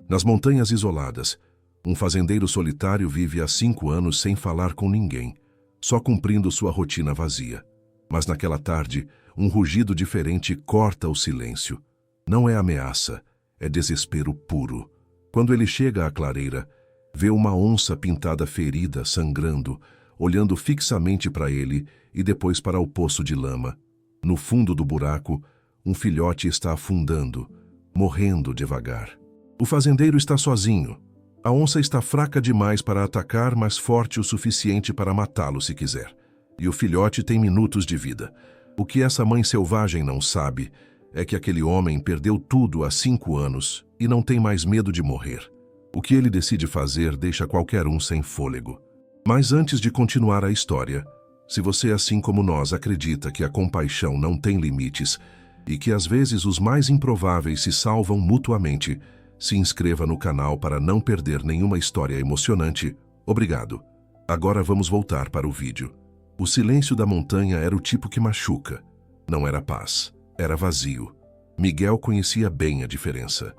Nas montanhas isoladas, um fazendeiro solitário vive há 5 anos sem falar com ninguém, só cumprindo sua rotina vazia. Mas naquela tarde, um rugido diferente corta o silêncio. Não é ameaça, é desespero puro. Quando ele chega à clareira, vê uma onça pintada ferida, sangrando, olhando fixamente para ele e depois para o poço de lama. No fundo do buraco, um filhote está afundando, morrendo devagar. O fazendeiro está sozinho. A onça está fraca demais para atacar, mas forte o suficiente para matá-lo se quiser. E o filhote tem minutos de vida. O que essa mãe selvagem não sabe é que aquele homem perdeu tudo há 5 anos e não tem mais medo de morrer. O que ele decide fazer deixa qualquer um sem fôlego. Mas antes de continuar a história, se você, assim como nós, acredita que a compaixão não tem limites e que às vezes os mais improváveis se salvam mutuamente, se inscreva no canal para não perder nenhuma história emocionante. Obrigado. Agora vamos voltar para o vídeo. O silêncio da montanha era o tipo que machuca. Não era paz, era vazio. Miguel conhecia bem a diferença.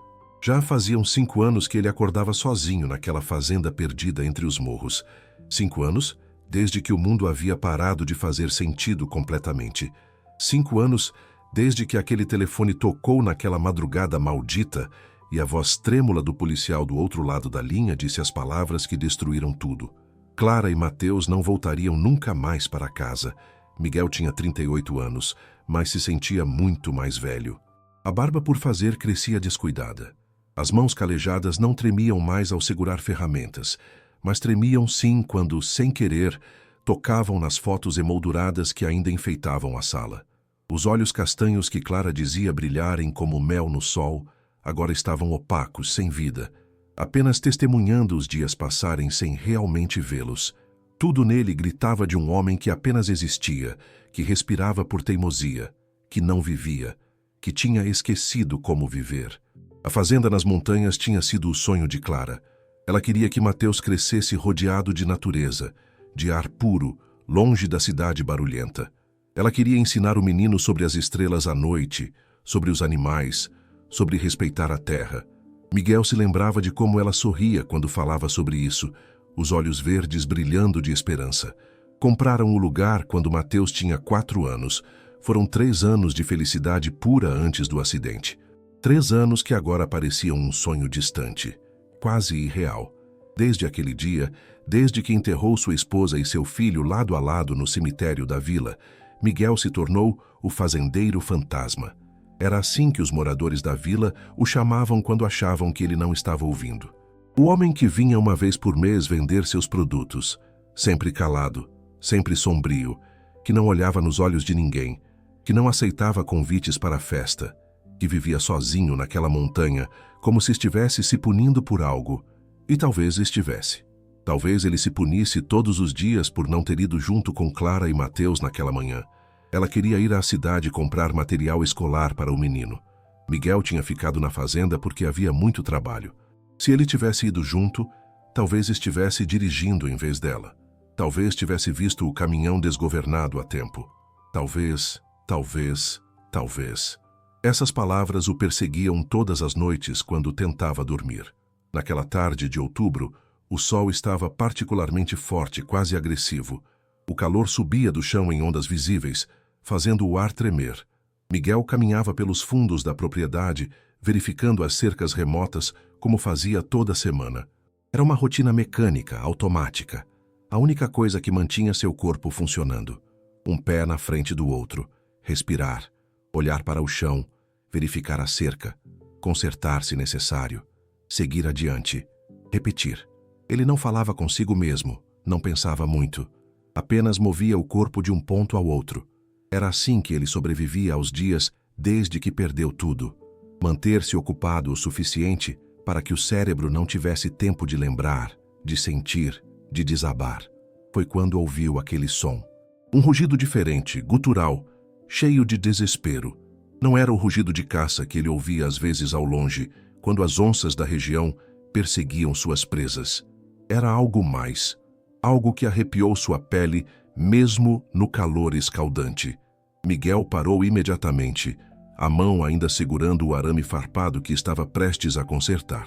Já faziam 5 anos que ele acordava sozinho naquela fazenda perdida entre os morros. 5 anos, desde que o mundo havia parado de fazer sentido completamente. 5 anos, desde que aquele telefone tocou naquela madrugada maldita e a voz trêmula do policial do outro lado da linha disse as palavras que destruíram tudo. Clara e Mateus não voltariam nunca mais para casa. Miguel tinha 38 anos, mas se sentia muito mais velho. A barba por fazer crescia descuidada. As mãos calejadas não tremiam mais ao segurar ferramentas, mas tremiam sim quando, sem querer, tocavam nas fotos emolduradas que ainda enfeitavam a sala. Os olhos castanhos que Clara dizia brilharem como mel no sol, agora estavam opacos, sem vida, apenas testemunhando os dias passarem sem realmente vê-los. Tudo nele gritava de um homem que apenas existia, que respirava por teimosia, que não vivia, que tinha esquecido como viver. A fazenda nas montanhas tinha sido o sonho de Clara. Ela queria que Mateus crescesse rodeado de natureza, de ar puro, longe da cidade barulhenta. Ela queria ensinar o menino sobre as estrelas à noite, sobre os animais, sobre respeitar a terra. Miguel se lembrava de como ela sorria quando falava sobre isso, os olhos verdes brilhando de esperança. Compraram o lugar quando Mateus tinha 4 anos. Foram 3 anos de felicidade pura antes do acidente. 3 anos que agora pareciam um sonho distante, quase irreal. Desde aquele dia, desde que enterrou sua esposa e seu filho lado a lado no cemitério da vila, Miguel se tornou o fazendeiro fantasma. Era assim que os moradores da vila o chamavam quando achavam que ele não estava ouvindo. O homem que vinha uma vez por mês vender seus produtos, sempre calado, sempre sombrio, que não olhava nos olhos de ninguém, que não aceitava convites para a festa, que vivia sozinho naquela montanha, como se estivesse se punindo por algo. E talvez estivesse. Talvez ele se punisse todos os dias por não ter ido junto com Clara e Mateus naquela manhã. Ela queria ir à cidade comprar material escolar para o menino. Miguel tinha ficado na fazenda porque havia muito trabalho. Se ele tivesse ido junto, talvez estivesse dirigindo em vez dela. Talvez tivesse visto o caminhão desgovernado a tempo. Talvez. Essas palavras o perseguiam todas as noites quando tentava dormir. Naquela tarde de outubro, o sol estava particularmente forte, quase agressivo. O calor subia do chão em ondas visíveis, fazendo o ar tremer. Miguel caminhava pelos fundos da propriedade, verificando as cercas remotas, como fazia toda semana. Era uma rotina mecânica, automática. A única coisa que mantinha seu corpo funcionando. Um pé na frente do outro. Respirar. Olhar para o chão. Verificar a cerca. Consertar se necessário. Seguir adiante. Repetir. Ele não falava consigo mesmo. Não pensava muito. Apenas movia o corpo de um ponto ao outro. Era assim que ele sobrevivia aos dias desde que perdeu tudo. Manter-se ocupado o suficiente para que o cérebro não tivesse tempo de lembrar, de sentir, de desabar. Foi quando ouviu aquele som. Um rugido diferente, gutural, cheio de desespero. Não era o rugido de caça que ele ouvia às vezes ao longe, quando as onças da região perseguiam suas presas. Era algo mais. Algo que arrepiou sua pele, mesmo no calor escaldante. Miguel parou imediatamente, a mão ainda segurando o arame farpado que estava prestes a consertar.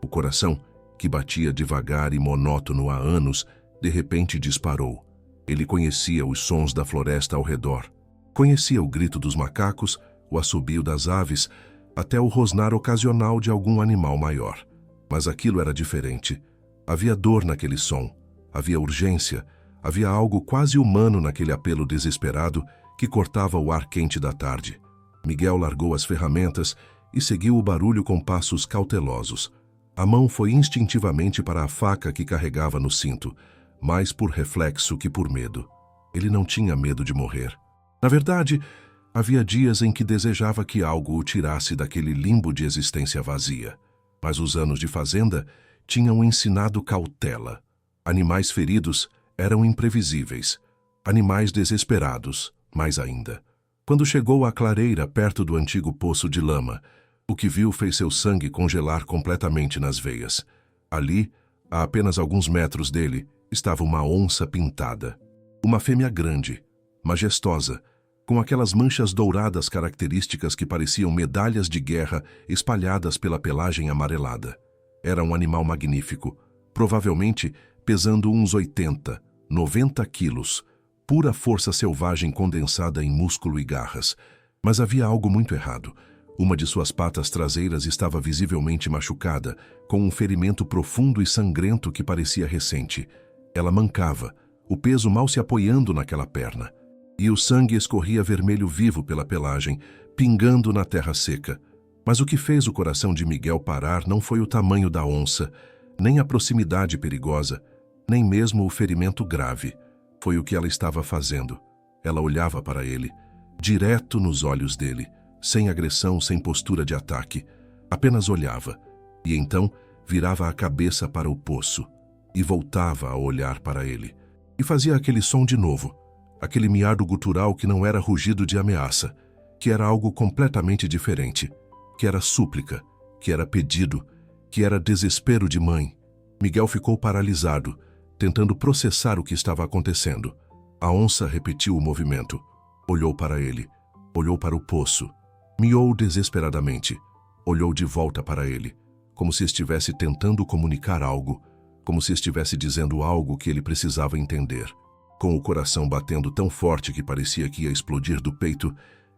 O coração, que batia devagar e monótono há anos, de repente disparou. Ele conhecia os sons da floresta ao redor. Conhecia o grito dos macacos, o assobio das aves, até o rosnar ocasional de algum animal maior. Mas aquilo era diferente. Havia dor naquele som, havia urgência, havia algo quase humano naquele apelo desesperado que cortava o ar quente da tarde. Miguel largou as ferramentas e seguiu o barulho com passos cautelosos. A mão foi instintivamente para a faca que carregava no cinto, mais por reflexo que por medo. Ele não tinha medo de morrer. Na verdade, havia dias em que desejava que algo o tirasse daquele limbo de existência vazia. Mas os anos de fazenda tinham ensinado cautela. Animais feridos eram imprevisíveis. Animais desesperados, mais ainda. Quando chegou à clareira perto do antigo poço de lama, o que viu fez seu sangue congelar completamente nas veias. Ali, a apenas alguns metros dele, estava uma onça pintada. Uma fêmea grande, majestosa, com aquelas manchas douradas características que pareciam medalhas de guerra espalhadas pela pelagem amarelada. Era um animal magnífico, provavelmente pesando uns 80, 90 quilos, pura força selvagem condensada em músculo e garras. Mas havia algo muito errado. Uma de suas patas traseiras estava visivelmente machucada, com um ferimento profundo e sangrento que parecia recente. Ela mancava, o peso mal se apoiando naquela perna. E o sangue escorria vermelho vivo pela pelagem, pingando na terra seca. Mas o que fez o coração de Miguel parar não foi o tamanho da onça, nem a proximidade perigosa, nem mesmo o ferimento grave. Foi o que ela estava fazendo. Ela olhava para ele, direto nos olhos dele, sem agressão, sem postura de ataque. Apenas olhava, e então virava a cabeça para o poço, e voltava a olhar para ele. E fazia aquele som de novo, aquele miado gutural que não era rugido de ameaça, que era algo completamente diferente, que era súplica, que era pedido, que era desespero de mãe. Miguel ficou paralisado, tentando processar o que estava acontecendo. A onça repetiu o movimento. Olhou para ele. Olhou para o poço. Miou desesperadamente. Olhou de volta para ele, como se estivesse tentando comunicar algo, como se estivesse dizendo algo que ele precisava entender. Com o coração batendo tão forte que parecia que ia explodir do peito,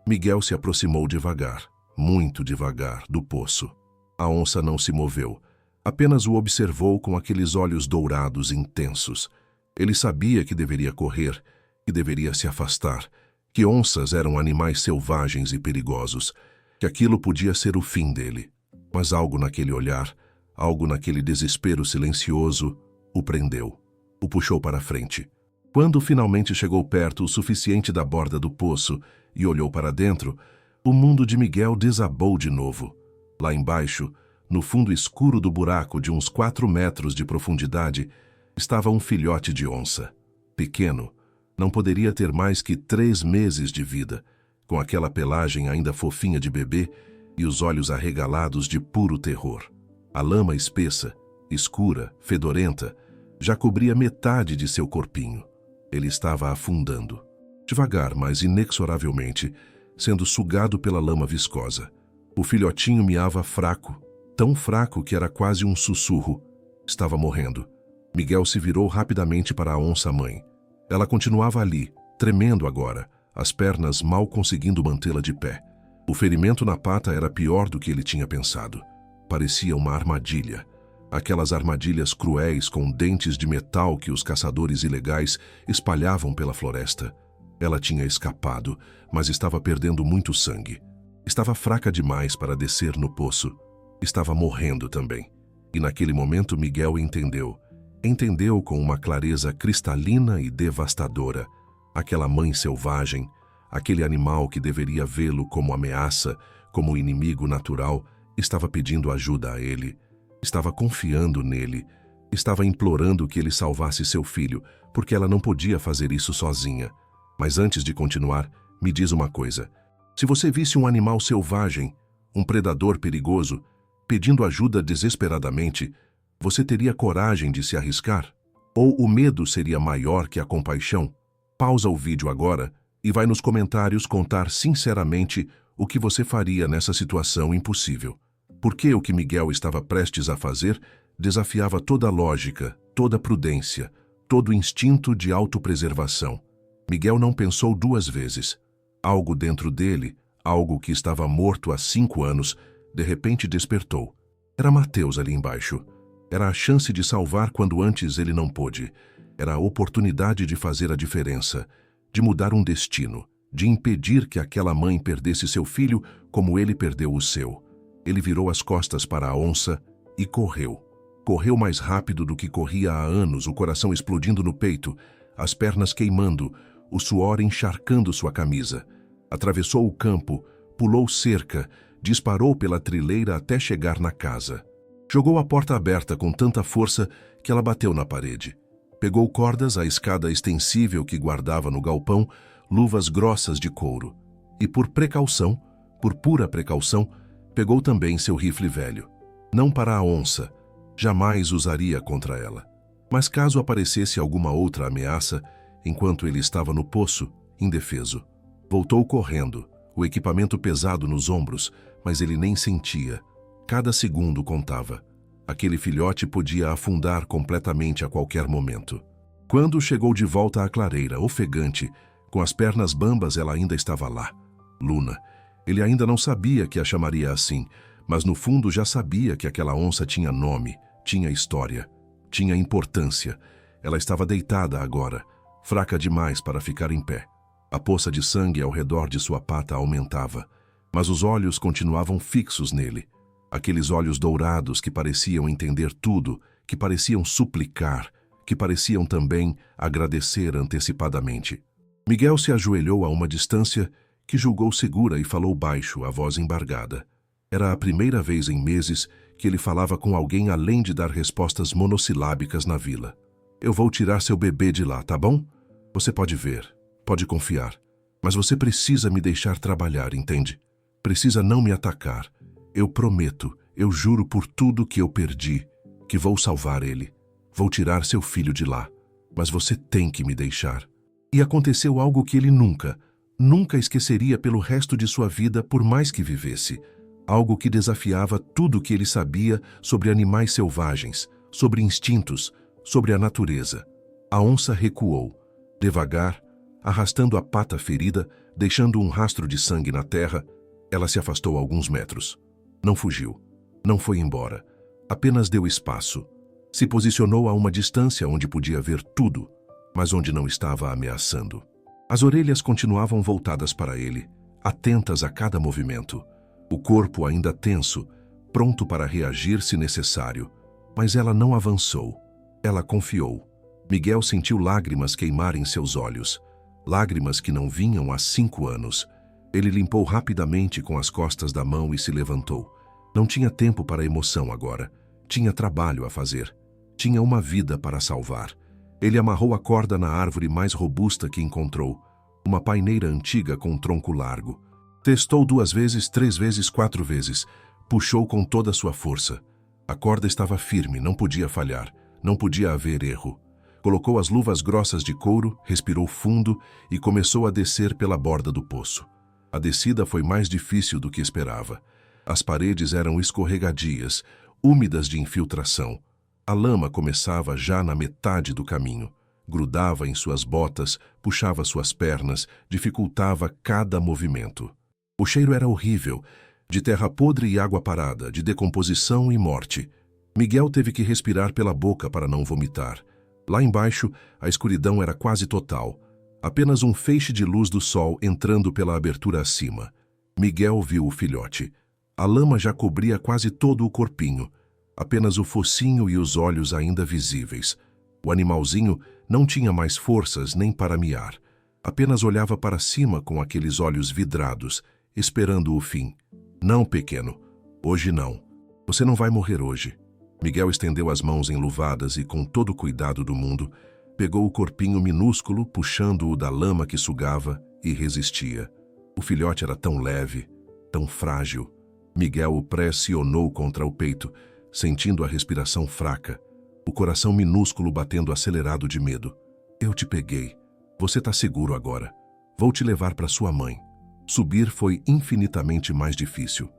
Miguel se aproximou devagar, muito devagar, do poço. A onça não se moveu. Apenas o observou com aqueles olhos dourados intensos. Ele sabia que deveria correr, que deveria se afastar, que onças eram animais selvagens e perigosos, que aquilo podia ser o fim dele. Mas algo naquele olhar, algo naquele desespero silencioso, o prendeu, o puxou para frente. Quando finalmente chegou perto o suficiente da borda do poço e olhou para dentro, o mundo de Miguel desabou de novo. Lá embaixo, no fundo escuro do buraco de uns 4 metros de profundidade, estava um filhote de onça. Pequeno, não poderia ter mais que 3 meses de vida, com aquela pelagem ainda fofinha de bebê e os olhos arregalados de puro terror. A lama espessa, escura, fedorenta, já cobria metade de seu corpinho. Ele estava afundando, devagar, mas inexoravelmente, sendo sugado pela lama viscosa. O filhotinho miava fraco, tão fraco que era quase um sussurro. Estava morrendo. Miguel se virou rapidamente para a onça-mãe. Ela continuava ali, tremendo agora, as pernas mal conseguindo mantê-la de pé. O ferimento na pata era pior do que ele tinha pensado. Parecia uma armadilha. Aquelas armadilhas cruéis com dentes de metal que os caçadores ilegais espalhavam pela floresta. Ela tinha escapado, mas estava perdendo muito sangue. Estava fraca demais para descer no poço. Estava morrendo também. E naquele momento Miguel entendeu. Entendeu com uma clareza cristalina e devastadora. Aquela mãe selvagem, aquele animal que deveria vê-lo como ameaça, como inimigo natural, estava pedindo ajuda a ele. Estava confiando nele. Estava implorando que ele salvasse seu filho, porque ela não podia fazer isso sozinha. Mas antes de continuar, me diz uma coisa. Se você visse um animal selvagem, um predador perigoso, pedindo ajuda desesperadamente, você teria coragem de se arriscar? Ou o medo seria maior que a compaixão? Pausa o vídeo agora e vai nos comentários contar sinceramente o que você faria nessa situação impossível. Porque o que Miguel estava prestes a fazer desafiava toda a lógica, toda a prudência, todo o instinto de autopreservação. Miguel não pensou duas vezes. Algo dentro dele, algo que estava morto há 5 anos, de repente despertou. Era Mateus ali embaixo. Era a chance de salvar quando antes ele não pôde. Era a oportunidade de fazer a diferença, de mudar um destino, de impedir que aquela mãe perdesse seu filho como ele perdeu o seu. Ele virou as costas para a onça e correu. Correu mais rápido do que corria há anos, o coração explodindo no peito, as pernas queimando, o suor encharcando sua camisa. Atravessou o campo, pulou cerca, disparou pela trileira até chegar na casa. Jogou a porta aberta com tanta força que ela bateu na parede. Pegou cordas, a escada extensível que guardava no galpão, luvas grossas de couro. E por precaução, por pura precaução, pegou também seu rifle velho. Não para a onça, jamais usaria contra ela. Mas caso aparecesse alguma outra ameaça, enquanto ele estava no poço, indefeso. Voltou correndo, o equipamento pesado nos ombros, mas ele nem sentia. Cada segundo contava. Aquele filhote podia afundar completamente a qualquer momento. Quando chegou de volta à clareira, ofegante, com as pernas bambas, ela ainda estava lá. Luna. Ele ainda não sabia que a chamaria assim, mas no fundo já sabia que aquela onça tinha nome, tinha história, tinha importância. Ela estava deitada agora, fraca demais para ficar em pé. A poça de sangue ao redor de sua pata aumentava, mas os olhos continuavam fixos nele. Aqueles olhos dourados que pareciam entender tudo, que pareciam suplicar, que pareciam também agradecer antecipadamente. Miguel se ajoelhou a uma distância que julgou segura e falou baixo, a voz embargada. Era a primeira vez em meses que ele falava com alguém além de dar respostas monossilábicas na vila. Eu vou tirar seu bebê de lá, tá bom? Você pode ver, pode confiar, mas você precisa me deixar trabalhar, entende? Precisa não me atacar. Eu prometo, eu juro por tudo que eu perdi, que vou salvar ele. Vou tirar seu filho de lá, mas você tem que me deixar. E aconteceu algo que ele nunca esqueceria pelo resto de sua vida, por mais que vivesse. Algo que desafiava tudo o que ele sabia sobre animais selvagens, sobre instintos, sobre a natureza. A onça recuou, devagar, arrastando a pata ferida, deixando um rastro de sangue na terra. Ela se afastou alguns metros. Não fugiu, não foi embora, apenas deu espaço. Se posicionou a uma distância onde podia ver tudo, mas onde não estava ameaçando. As orelhas continuavam voltadas para ele, atentas a cada movimento. O corpo ainda tenso, pronto para reagir se necessário. Mas ela não avançou. Ela confiou. Miguel sentiu lágrimas queimarem seus olhos. Lágrimas que não vinham há 5 anos. Ele limpou rapidamente com as costas da mão e se levantou. Não tinha tempo para emoção agora. Tinha trabalho a fazer. Tinha uma vida para salvar. Ele amarrou a corda na árvore mais robusta que encontrou. Uma paineira antiga com um tronco largo. Testou 2 vezes, 3 vezes, 4 vezes. Puxou com toda a sua força. A corda estava firme, não podia falhar. Não podia haver erro. Colocou as luvas grossas de couro, respirou fundo e começou a descer pela borda do poço. A descida foi mais difícil do que esperava. As paredes eram escorregadias, úmidas de infiltração. A lama começava já na metade do caminho. Grudava em suas botas, puxava suas pernas, dificultava cada movimento. O cheiro era horrível, de terra podre e água parada, de decomposição e morte. Miguel teve que respirar pela boca para não vomitar. Lá embaixo, a escuridão era quase total. Apenas um feixe de luz do sol entrando pela abertura acima. Miguel viu o filhote. A lama já cobria quase todo o corpinho. Apenas o focinho e os olhos ainda visíveis. O animalzinho não tinha mais forças nem para miar. Apenas olhava para cima com aqueles olhos vidrados, esperando o fim. Não, pequeno. Hoje não. Você não vai morrer hoje. Miguel estendeu as mãos enluvadas e, com todo o cuidado do mundo, pegou o corpinho minúsculo, puxando-o da lama que sugava, e resistia. O filhote era tão leve, tão frágil. Miguel o pressionou contra o peito, sentindo a respiração fraca, o coração minúsculo batendo acelerado de medo. Eu te peguei. Você está seguro agora. Vou te levar para sua mãe. Subir foi infinitamente mais difícil.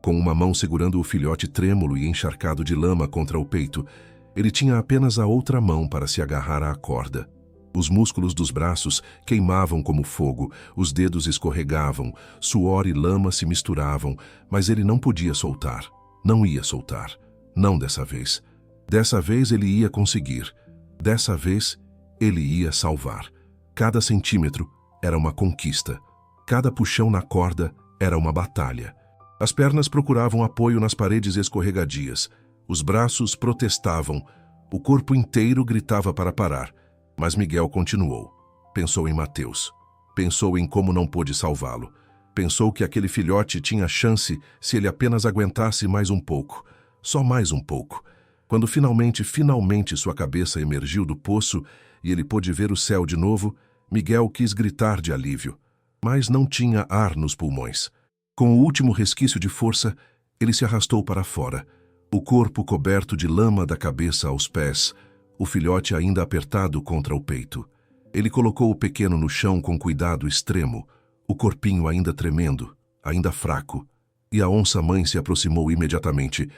Com uma mão segurando o filhote trêmulo e encharcado de lama contra o peito, ele tinha apenas a outra mão para se agarrar à corda. Os músculos dos braços queimavam como fogo, os dedos escorregavam, suor e lama se misturavam, mas ele não podia soltar. Não ia soltar. Não dessa vez. Dessa vez ele ia conseguir. Dessa vez ele ia salvar. Cada centímetro era uma conquista. Cada puxão na corda era uma batalha. As pernas procuravam apoio nas paredes escorregadias. Os braços protestavam. O corpo inteiro gritava para parar. Mas Miguel continuou. Pensou em Mateus. Pensou em como não pôde salvá-lo. Pensou que aquele filhote tinha chance se ele apenas aguentasse mais um pouco. Só mais um pouco. Quando finalmente sua cabeça emergiu do poço e ele pôde ver o céu de novo, Miguel quis gritar de alívio, mas não tinha ar nos pulmões. Com o último resquício de força, ele se arrastou para fora, o corpo coberto de lama da cabeça aos pés, o filhote ainda apertado contra o peito. Ele colocou o pequeno no chão com cuidado extremo, o corpinho ainda tremendo, ainda fraco, e a onça-mãe se aproximou imediatamente.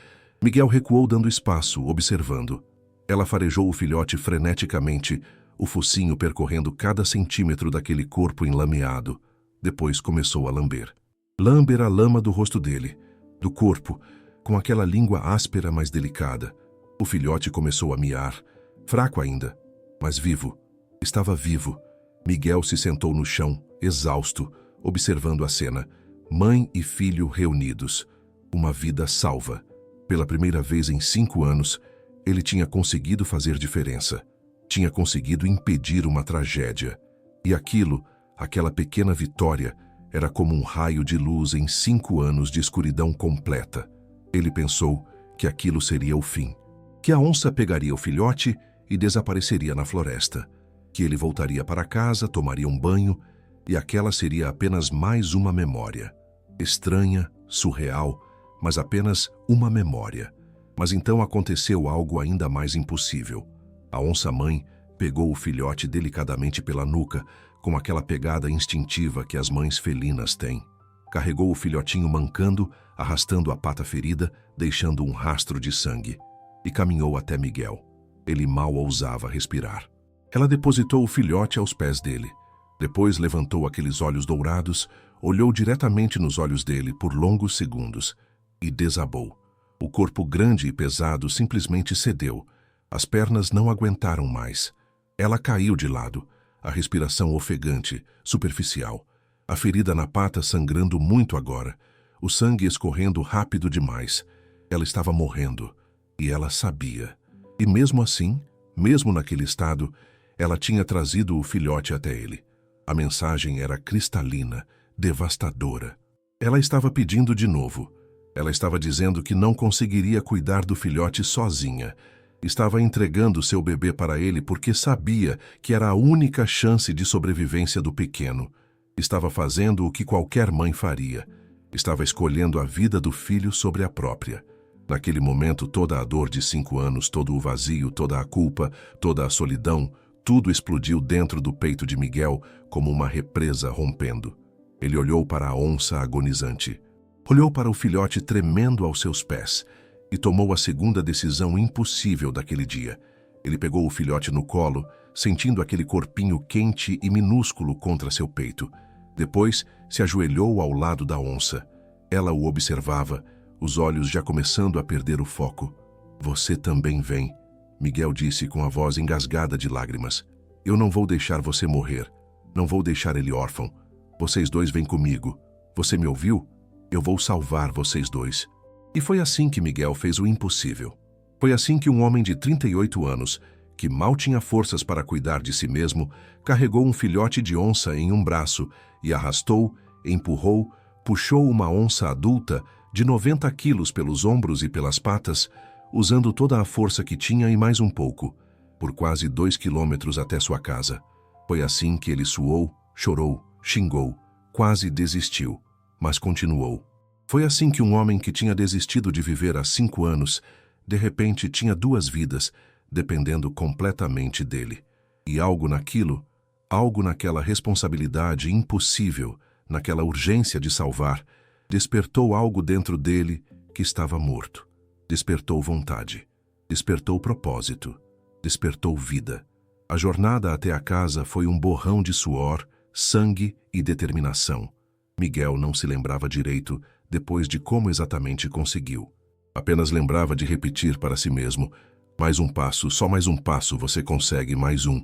Miguel recuou dando espaço, observando. Ela farejou o filhote freneticamente, o focinho percorrendo cada centímetro daquele corpo enlameado. Depois começou a lamber. Lamber a lama do rosto dele, do corpo, com aquela língua áspera mas delicada. O filhote começou a miar, fraco ainda, mas vivo. Estava vivo. Miguel se sentou no chão, exausto, observando a cena. Mãe e filho reunidos. Uma vida salva. Pela primeira vez em 5 anos, ele tinha conseguido fazer diferença. Tinha conseguido impedir uma tragédia. E aquela pequena vitória, era como um raio de luz em 5 anos de escuridão completa. Ele pensou que aquilo seria o fim. Que a onça pegaria o filhote e desapareceria na floresta. Que ele voltaria para casa, tomaria um banho, e aquela seria apenas mais uma memória. Estranha, surreal, mas apenas uma memória. Mas então aconteceu algo ainda mais impossível. A onça-mãe pegou o filhote delicadamente pela nuca, com aquela pegada instintiva que as mães felinas têm. Carregou o filhotinho mancando, arrastando a pata ferida, deixando um rastro de sangue. E caminhou até Miguel. Ele mal ousava respirar. Ela depositou o filhote aos pés dele. Depois levantou aqueles olhos dourados, olhou diretamente nos olhos dele por longos segundos e desabou. O corpo grande e pesado simplesmente cedeu. As pernas não aguentaram mais. Ela caiu de lado, a respiração ofegante, superficial. A ferida na pata sangrando muito agora, o sangue escorrendo rápido demais. Ela estava morrendo, e ela sabia. E mesmo assim, mesmo naquele estado, ela tinha trazido o filhote até ele. A mensagem era cristalina, devastadora. Ela estava pedindo de novo. Ela estava dizendo que não conseguiria cuidar do filhote sozinha. Estava entregando seu bebê para ele porque sabia que era a única chance de sobrevivência do pequeno. Estava fazendo o que qualquer mãe faria. Estava escolhendo a vida do filho sobre a própria. Naquele momento, toda a dor de 5 anos, todo o vazio, toda a culpa, toda a solidão, tudo explodiu dentro do peito de Miguel como uma represa rompendo. Ele olhou para a onça agonizante. Olhou para o filhote tremendo aos seus pés e tomou a segunda decisão impossível daquele dia. Ele pegou o filhote no colo, sentindo aquele corpinho quente e minúsculo contra seu peito. Depois, se ajoelhou ao lado da onça. Ela o observava, os olhos já começando a perder o foco. "Você também vem", Miguel disse com a voz engasgada de lágrimas. "Eu não vou deixar você morrer. Não vou deixar ele órfão. Vocês dois vêm comigo. Você me ouviu? Eu vou salvar vocês dois." E foi assim que Miguel fez o impossível. Foi assim que um homem de 38 anos, que mal tinha forças para cuidar de si mesmo, carregou um filhote de onça em um braço e arrastou, empurrou, puxou uma onça adulta de 90 quilos pelos ombros e pelas patas, usando toda a força que tinha e mais um pouco, por quase 2 quilômetros até sua casa. Foi assim que ele suou, chorou, xingou, quase desistiu, mas continuou. Foi assim que um homem que tinha desistido de viver há 5 anos, de repente tinha 2 vidas, dependendo completamente dele. E algo naquela responsabilidade impossível, naquela urgência de salvar, Despertou algo dentro dele que estava morto. Despertou vontade. Despertou propósito. Despertou vida. A jornada até a casa foi um borrão de suor, sangue e determinação. Miguel não se lembrava direito depois de como exatamente conseguiu. Apenas lembrava de repetir para si mesmo: mais um passo, só mais um passo, você consegue, mais um.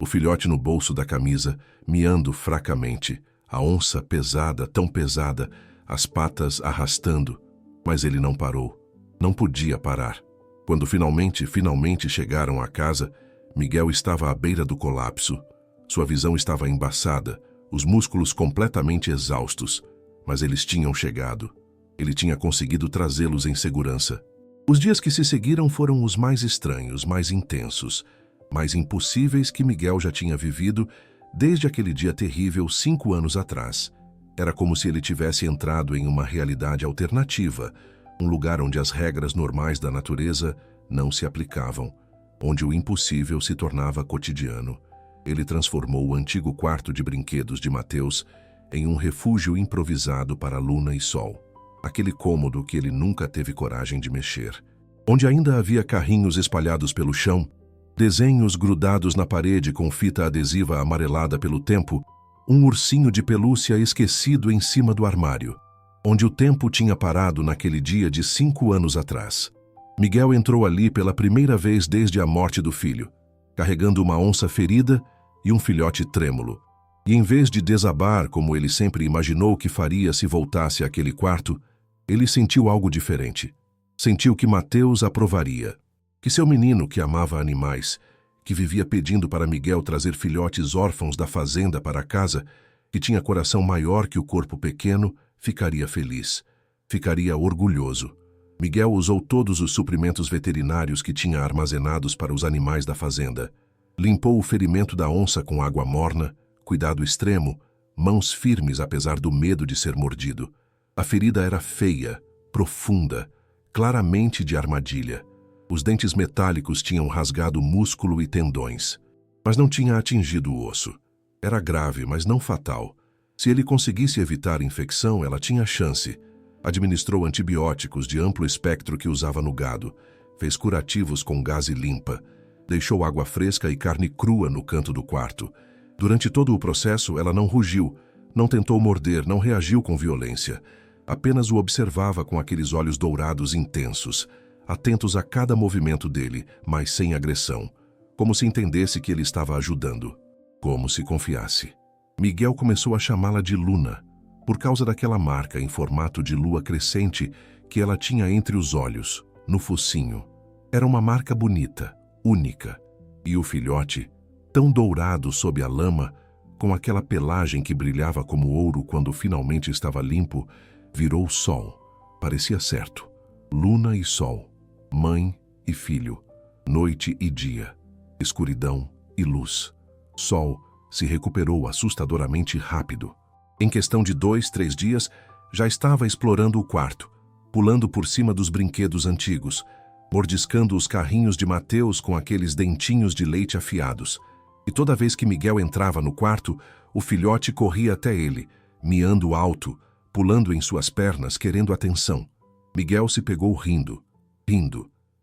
O filhote no bolso da camisa, miando fracamente, a onça pesada, tão pesada, as patas arrastando. Mas ele não parou. Não podia parar. Quando finalmente chegaram à casa, Miguel estava à beira do colapso. Sua visão estava embaçada, os músculos completamente exaustos. Mas eles tinham chegado. Ele tinha conseguido trazê-los em segurança. Os dias que se seguiram foram os mais estranhos, mais intensos, mais impossíveis que Miguel já tinha vivido desde aquele dia terrível 5 anos atrás. Era como se ele tivesse entrado em uma realidade alternativa, um lugar onde as regras normais da natureza não se aplicavam, onde o impossível se tornava cotidiano. Ele transformou o antigo quarto de brinquedos de Mateus em um refúgio improvisado para Luna e Sol. Aquele cômodo que ele nunca teve coragem de mexer. Onde ainda havia carrinhos espalhados pelo chão, desenhos grudados na parede com fita adesiva amarelada pelo tempo, um ursinho de pelúcia esquecido em cima do armário, onde o tempo tinha parado naquele dia de 5 anos atrás. Miguel entrou ali pela primeira vez desde a morte do filho, carregando uma onça ferida e um filhote trêmulo. E em vez de desabar como ele sempre imaginou que faria se voltasse àquele quarto, ele sentiu algo diferente. Sentiu que Mateus aprovaria, que seu menino que amava animais, que vivia pedindo para Miguel trazer filhotes órfãos da fazenda para casa, que tinha coração maior que o corpo pequeno, ficaria feliz, ficaria orgulhoso. Miguel usou todos os suprimentos veterinários que tinha armazenados para os animais da fazenda. Limpou o ferimento da onça com água morna, cuidado extremo, mãos firmes apesar do medo de ser mordido. A ferida era feia, profunda, claramente de armadilha. Os dentes metálicos tinham rasgado músculo e tendões, mas não tinha atingido o osso. Era grave, mas não fatal. Se ele conseguisse evitar infecção, ela tinha chance. Administrou antibióticos de amplo espectro que usava no gado, fez curativos com gaze limpa, deixou água fresca e carne crua no canto do quarto. Durante todo o processo, ela não rugiu, não tentou morder, não reagiu com violência. Apenas o observava com aqueles olhos dourados intensos, atentos a cada movimento dele, mas sem agressão, como se entendesse que ele estava ajudando, como se confiasse. Miguel começou a chamá-la de Luna, por causa daquela marca em formato de lua crescente que ela tinha entre os olhos, no focinho. Era uma marca bonita, única, e o filhote, tão dourado sob a lama, com aquela pelagem que brilhava como ouro quando finalmente estava limpo, virou sol. Parecia certo. Luna e sol, mãe e filho, noite e dia, escuridão e luz. Sol se recuperou assustadoramente rápido. Em questão de 2, 3 dias, já estava explorando o quarto, pulando por cima dos brinquedos antigos, mordiscando os carrinhos de Mateus com aqueles dentinhos de leite afiados. E toda vez que Miguel entrava no quarto, o filhote corria até ele, miando alto, pulando em suas pernas, querendo atenção. Miguel se pegou rindo.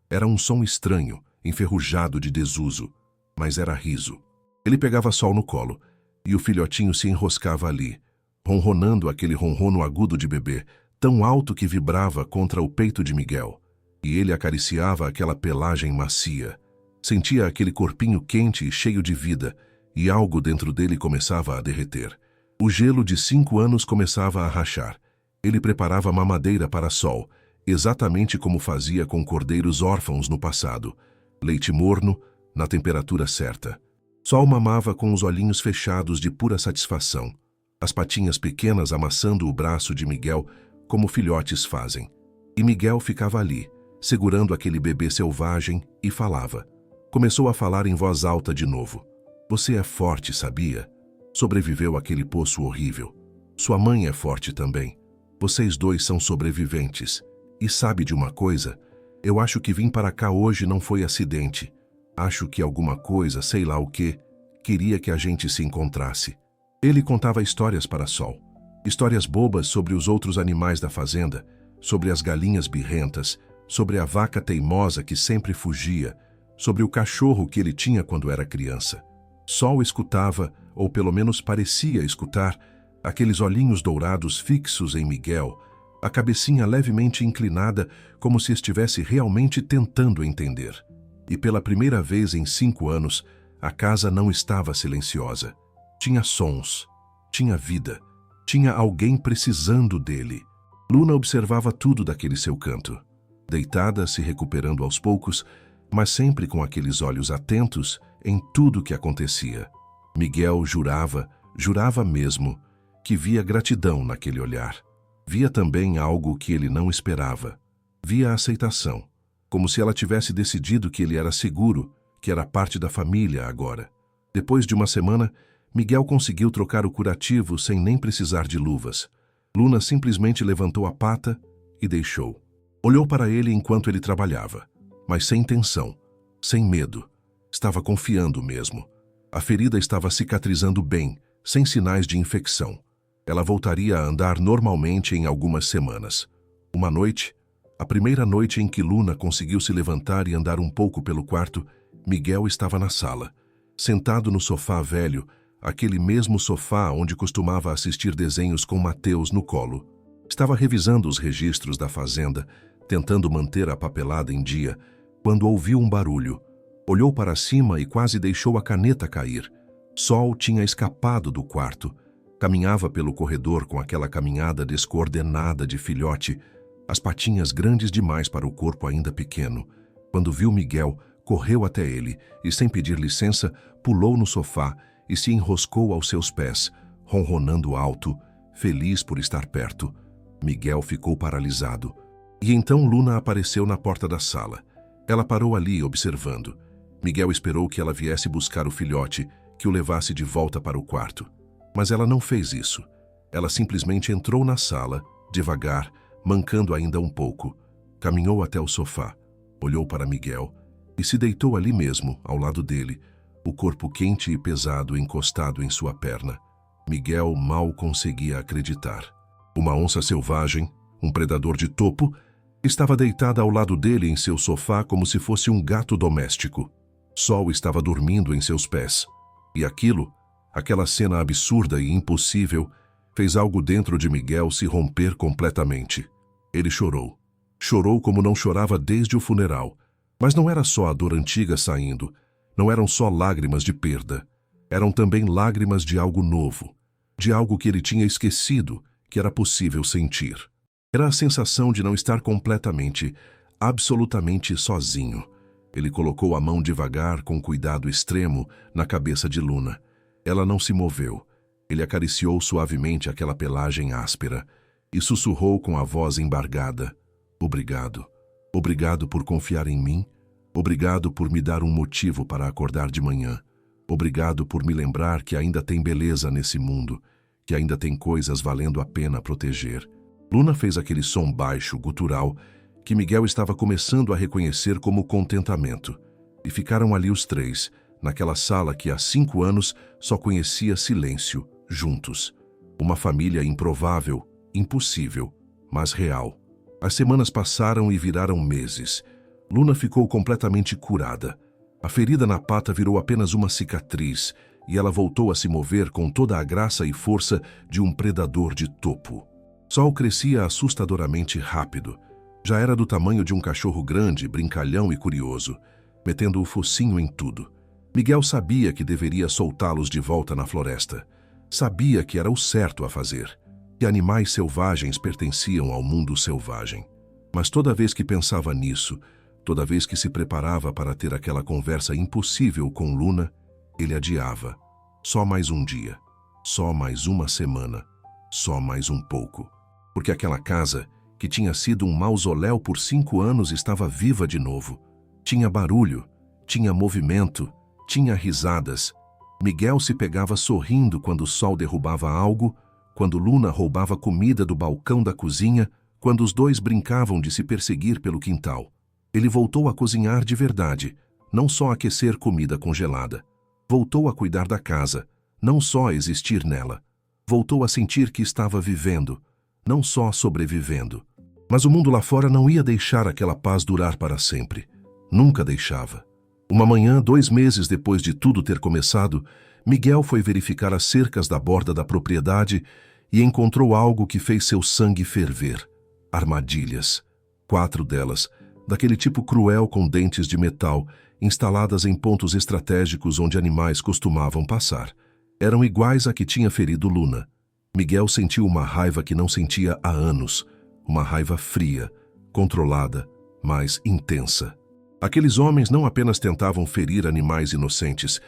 Era um som estranho, enferrujado de desuso, mas era riso. Ele pegava Sol no colo, e o filhotinho se enroscava ali, ronronando aquele ronrono agudo de bebê, tão alto que vibrava contra o peito de Miguel. E ele acariciava aquela pelagem macia. Sentia aquele corpinho quente e cheio de vida, e algo dentro dele começava a derreter. O gelo de 5 anos começava a rachar. Ele preparava mamadeira para Sol, exatamente como fazia com cordeiros órfãos no passado. Leite morno, na temperatura certa. Sol mamava com os olhinhos fechados de pura satisfação, as patinhas pequenas amassando o braço de Miguel, como filhotes fazem. E Miguel ficava ali, segurando aquele bebê selvagem, e falava. Começou a falar em voz alta de novo. Você é forte, sabia? Sobreviveu àquele poço horrível. Sua mãe é forte também. Vocês dois são sobreviventes. E sabe de uma coisa? Eu acho que vim para cá hoje não foi acidente. Acho que alguma coisa, sei lá o quê, queria que a gente se encontrasse. Ele contava histórias para Sol. Histórias bobas sobre os outros animais da fazenda, sobre as galinhas birrentas, sobre a vaca teimosa que sempre fugia, sobre o cachorro que ele tinha quando era criança. Sol escutava, ou pelo menos parecia escutar, aqueles olhinhos dourados fixos em Miguel, a cabecinha levemente inclinada como se estivesse realmente tentando entender. E pela primeira vez em 5 anos, a casa não estava silenciosa. Tinha sons, tinha vida, tinha alguém precisando dele. Luna observava tudo daquele seu canto, deitada, se recuperando aos poucos, mas sempre com aqueles olhos atentos em tudo que acontecia. Miguel jurava mesmo, que via gratidão naquele olhar. Via também algo que ele não esperava. Via a aceitação, como se ela tivesse decidido que ele era seguro, que era parte da família agora. Depois de uma semana, Miguel conseguiu trocar o curativo sem nem precisar de luvas. Luna simplesmente levantou a pata e deixou. Olhou para ele enquanto ele trabalhava, mas sem tensão, sem medo. Estava confiando mesmo. A ferida estava cicatrizando bem, sem sinais de infecção. Ela voltaria a andar normalmente em algumas semanas. Uma noite, a primeira noite em que Luna conseguiu se levantar e andar um pouco pelo quarto, Miguel estava na sala, sentado no sofá velho, aquele mesmo sofá onde costumava assistir desenhos com Mateus no colo. Estava revisando os registros da fazenda, tentando manter a papelada em dia, quando ouviu um barulho. Olhou para cima e quase deixou a caneta cair. Sol tinha escapado do quarto. Caminhava pelo corredor com aquela caminhada descoordenada de filhote, as patinhas grandes demais para o corpo ainda pequeno. Quando viu Miguel, correu até ele e, sem pedir licença, pulou no sofá e se enroscou aos seus pés, ronronando alto, feliz por estar perto. Miguel ficou paralisado. E então Luna apareceu na porta da sala. Ela parou ali, observando. Miguel esperou que ela viesse buscar o filhote, que o levasse de volta para o quarto. Mas ela não fez isso. Ela simplesmente entrou na sala, devagar, mancando ainda um pouco. Caminhou até o sofá, olhou para Miguel e se deitou ali mesmo, ao lado dele, o corpo quente e pesado encostado em sua perna. Miguel mal conseguia acreditar. Uma onça selvagem, um predador de topo, estava deitada ao lado dele em seu sofá como se fosse um gato doméstico. Sol estava dormindo em seus pés. E aquela cena absurda e impossível, fez algo dentro de Miguel se romper completamente. Ele chorou. Chorou como não chorava desde o funeral. Mas não era só a dor antiga saindo. Não eram só lágrimas de perda. Eram também lágrimas de algo novo. De algo que ele tinha esquecido, que era possível sentir. Era a sensação de não estar completamente, absolutamente sozinho. Ele colocou a mão devagar, com cuidado extremo, na cabeça de Luna. Ela não se moveu. Ele acariciou suavemente aquela pelagem áspera e sussurrou com a voz embargada: "Obrigado. Obrigado por confiar em mim. Obrigado por me dar um motivo para acordar de manhã. Obrigado por me lembrar que ainda tem beleza nesse mundo, que ainda tem coisas valendo a pena proteger." Luna fez aquele som baixo, gutural, que Miguel estava começando a reconhecer como contentamento. E ficaram ali os três, naquela sala que há 5 anos só conhecia silêncio, juntos. Uma família improvável, impossível, mas real. As semanas passaram e viraram meses. Luna ficou completamente curada. A ferida na pata virou apenas uma cicatriz e ela voltou a se mover com toda a graça e força de um predador de topo. Sol crescia assustadoramente rápido. Já era do tamanho de um cachorro grande, brincalhão e curioso, metendo o focinho em tudo. Miguel sabia que deveria soltá-los de volta na floresta. Sabia que era o certo a fazer, que animais selvagens pertenciam ao mundo selvagem. Mas toda vez que pensava nisso, toda vez que se preparava para ter aquela conversa impossível com Luna, ele adiava. Só mais um dia, só mais uma semana, só mais um pouco. Porque aquela casa, que tinha sido um mausoléu por 5 anos, estava viva de novo. Tinha barulho, tinha movimento, tinha risadas. Miguel se pegava sorrindo quando o Sol derrubava algo, quando Luna roubava comida do balcão da cozinha, quando os dois brincavam de se perseguir pelo quintal. Ele voltou a cozinhar de verdade, não só aquecer comida congelada. Voltou a cuidar da casa, não só existir nela. Voltou a sentir que estava vivendo, não só sobrevivendo. Mas o mundo lá fora não ia deixar aquela paz durar para sempre. Nunca deixava. Uma manhã, 2 meses depois de tudo ter começado, Miguel foi verificar as cercas da borda da propriedade e encontrou algo que fez seu sangue ferver. Armadilhas. 4 delas, daquele tipo cruel com dentes de metal, instaladas em pontos estratégicos onde animais costumavam passar. Eram iguais à que tinha ferido Luna. Miguel sentiu uma raiva que não sentia há anos. Uma raiva fria, controlada, mas intensa. Aqueles homens não apenas tentavam ferir animais inocentes,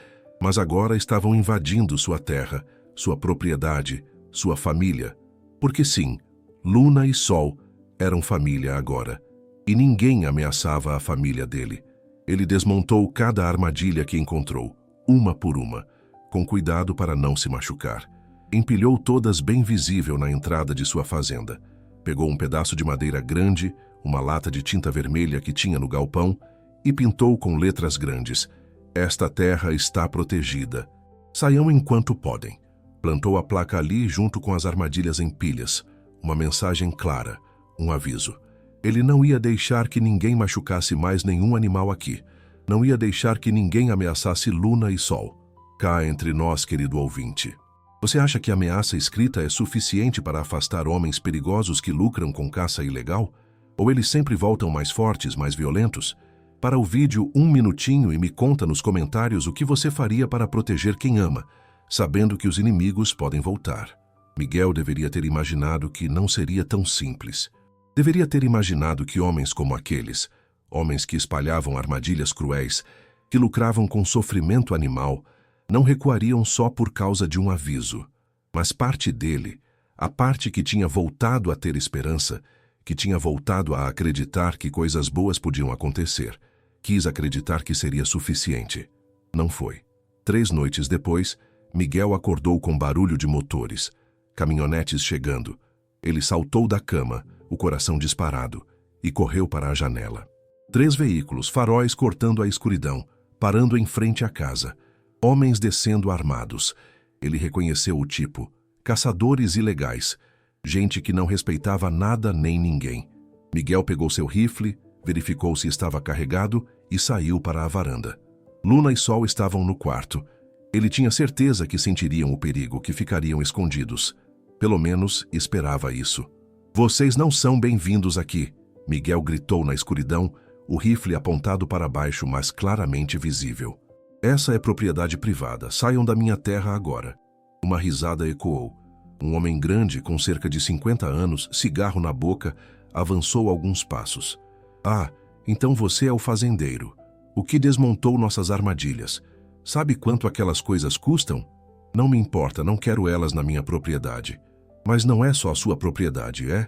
mas agora estavam invadindo sua terra, sua propriedade, sua família. Porque sim, Luna e Sol eram família agora. E ninguém ameaçava a família dele. Ele desmontou cada armadilha que encontrou, uma por uma, com cuidado para não se machucar. Empilhou todas bem visível na entrada de sua fazenda. Pegou um pedaço de madeira grande, uma lata de tinta vermelha que tinha no galpão e pintou com letras grandes: "Esta terra está protegida. Saiam enquanto podem." Plantou a placa ali junto com as armadilhas em pilhas. Uma mensagem clara, um aviso. Ele não ia deixar que ninguém machucasse mais nenhum animal aqui. Não ia deixar que ninguém ameaçasse Luna e Sol. Cá entre nós, querido ouvinte. Você acha que a ameaça escrita é suficiente para afastar homens perigosos que lucram com caça ilegal? Ou eles sempre voltam mais fortes, mais violentos? Para o vídeo, 1 minutinho e me conta nos comentários o que você faria para proteger quem ama, sabendo que os inimigos podem voltar. Miguel deveria ter imaginado que não seria tão simples. Deveria ter imaginado que homens como aqueles, homens que espalhavam armadilhas cruéis, que lucravam com sofrimento animal, não recuariam só por causa de um aviso. Mas parte dele, a parte que tinha voltado a ter esperança, que tinha voltado a acreditar que coisas boas podiam acontecer, quis acreditar que seria suficiente. Não foi. 3 noites depois, Miguel acordou com barulho de motores, caminhonetes chegando. Ele saltou da cama, o coração disparado, e correu para a janela. 3 veículos, faróis cortando a escuridão, parando em frente à casa. Homens descendo armados. Ele reconheceu o tipo. Caçadores ilegais. Gente que não respeitava nada nem ninguém. Miguel pegou seu rifle, verificou se estava carregado e saiu para a varanda. Luna e Sol estavam no quarto. Ele tinha certeza que sentiriam o perigo, que ficariam escondidos. Pelo menos esperava isso. "Vocês não são bem-vindos aqui", Miguel gritou na escuridão, o rifle apontado para baixo, mas claramente visível. "Essa é propriedade privada. Saiam da minha terra agora." Uma risada ecoou. Um homem grande, com cerca de 50 anos, cigarro na boca, avançou alguns passos. "Ah, então você é o fazendeiro. O que desmontou nossas armadilhas. Sabe quanto aquelas coisas custam?" "Não me importa, não quero elas na minha propriedade." "Mas não é só a sua propriedade, é?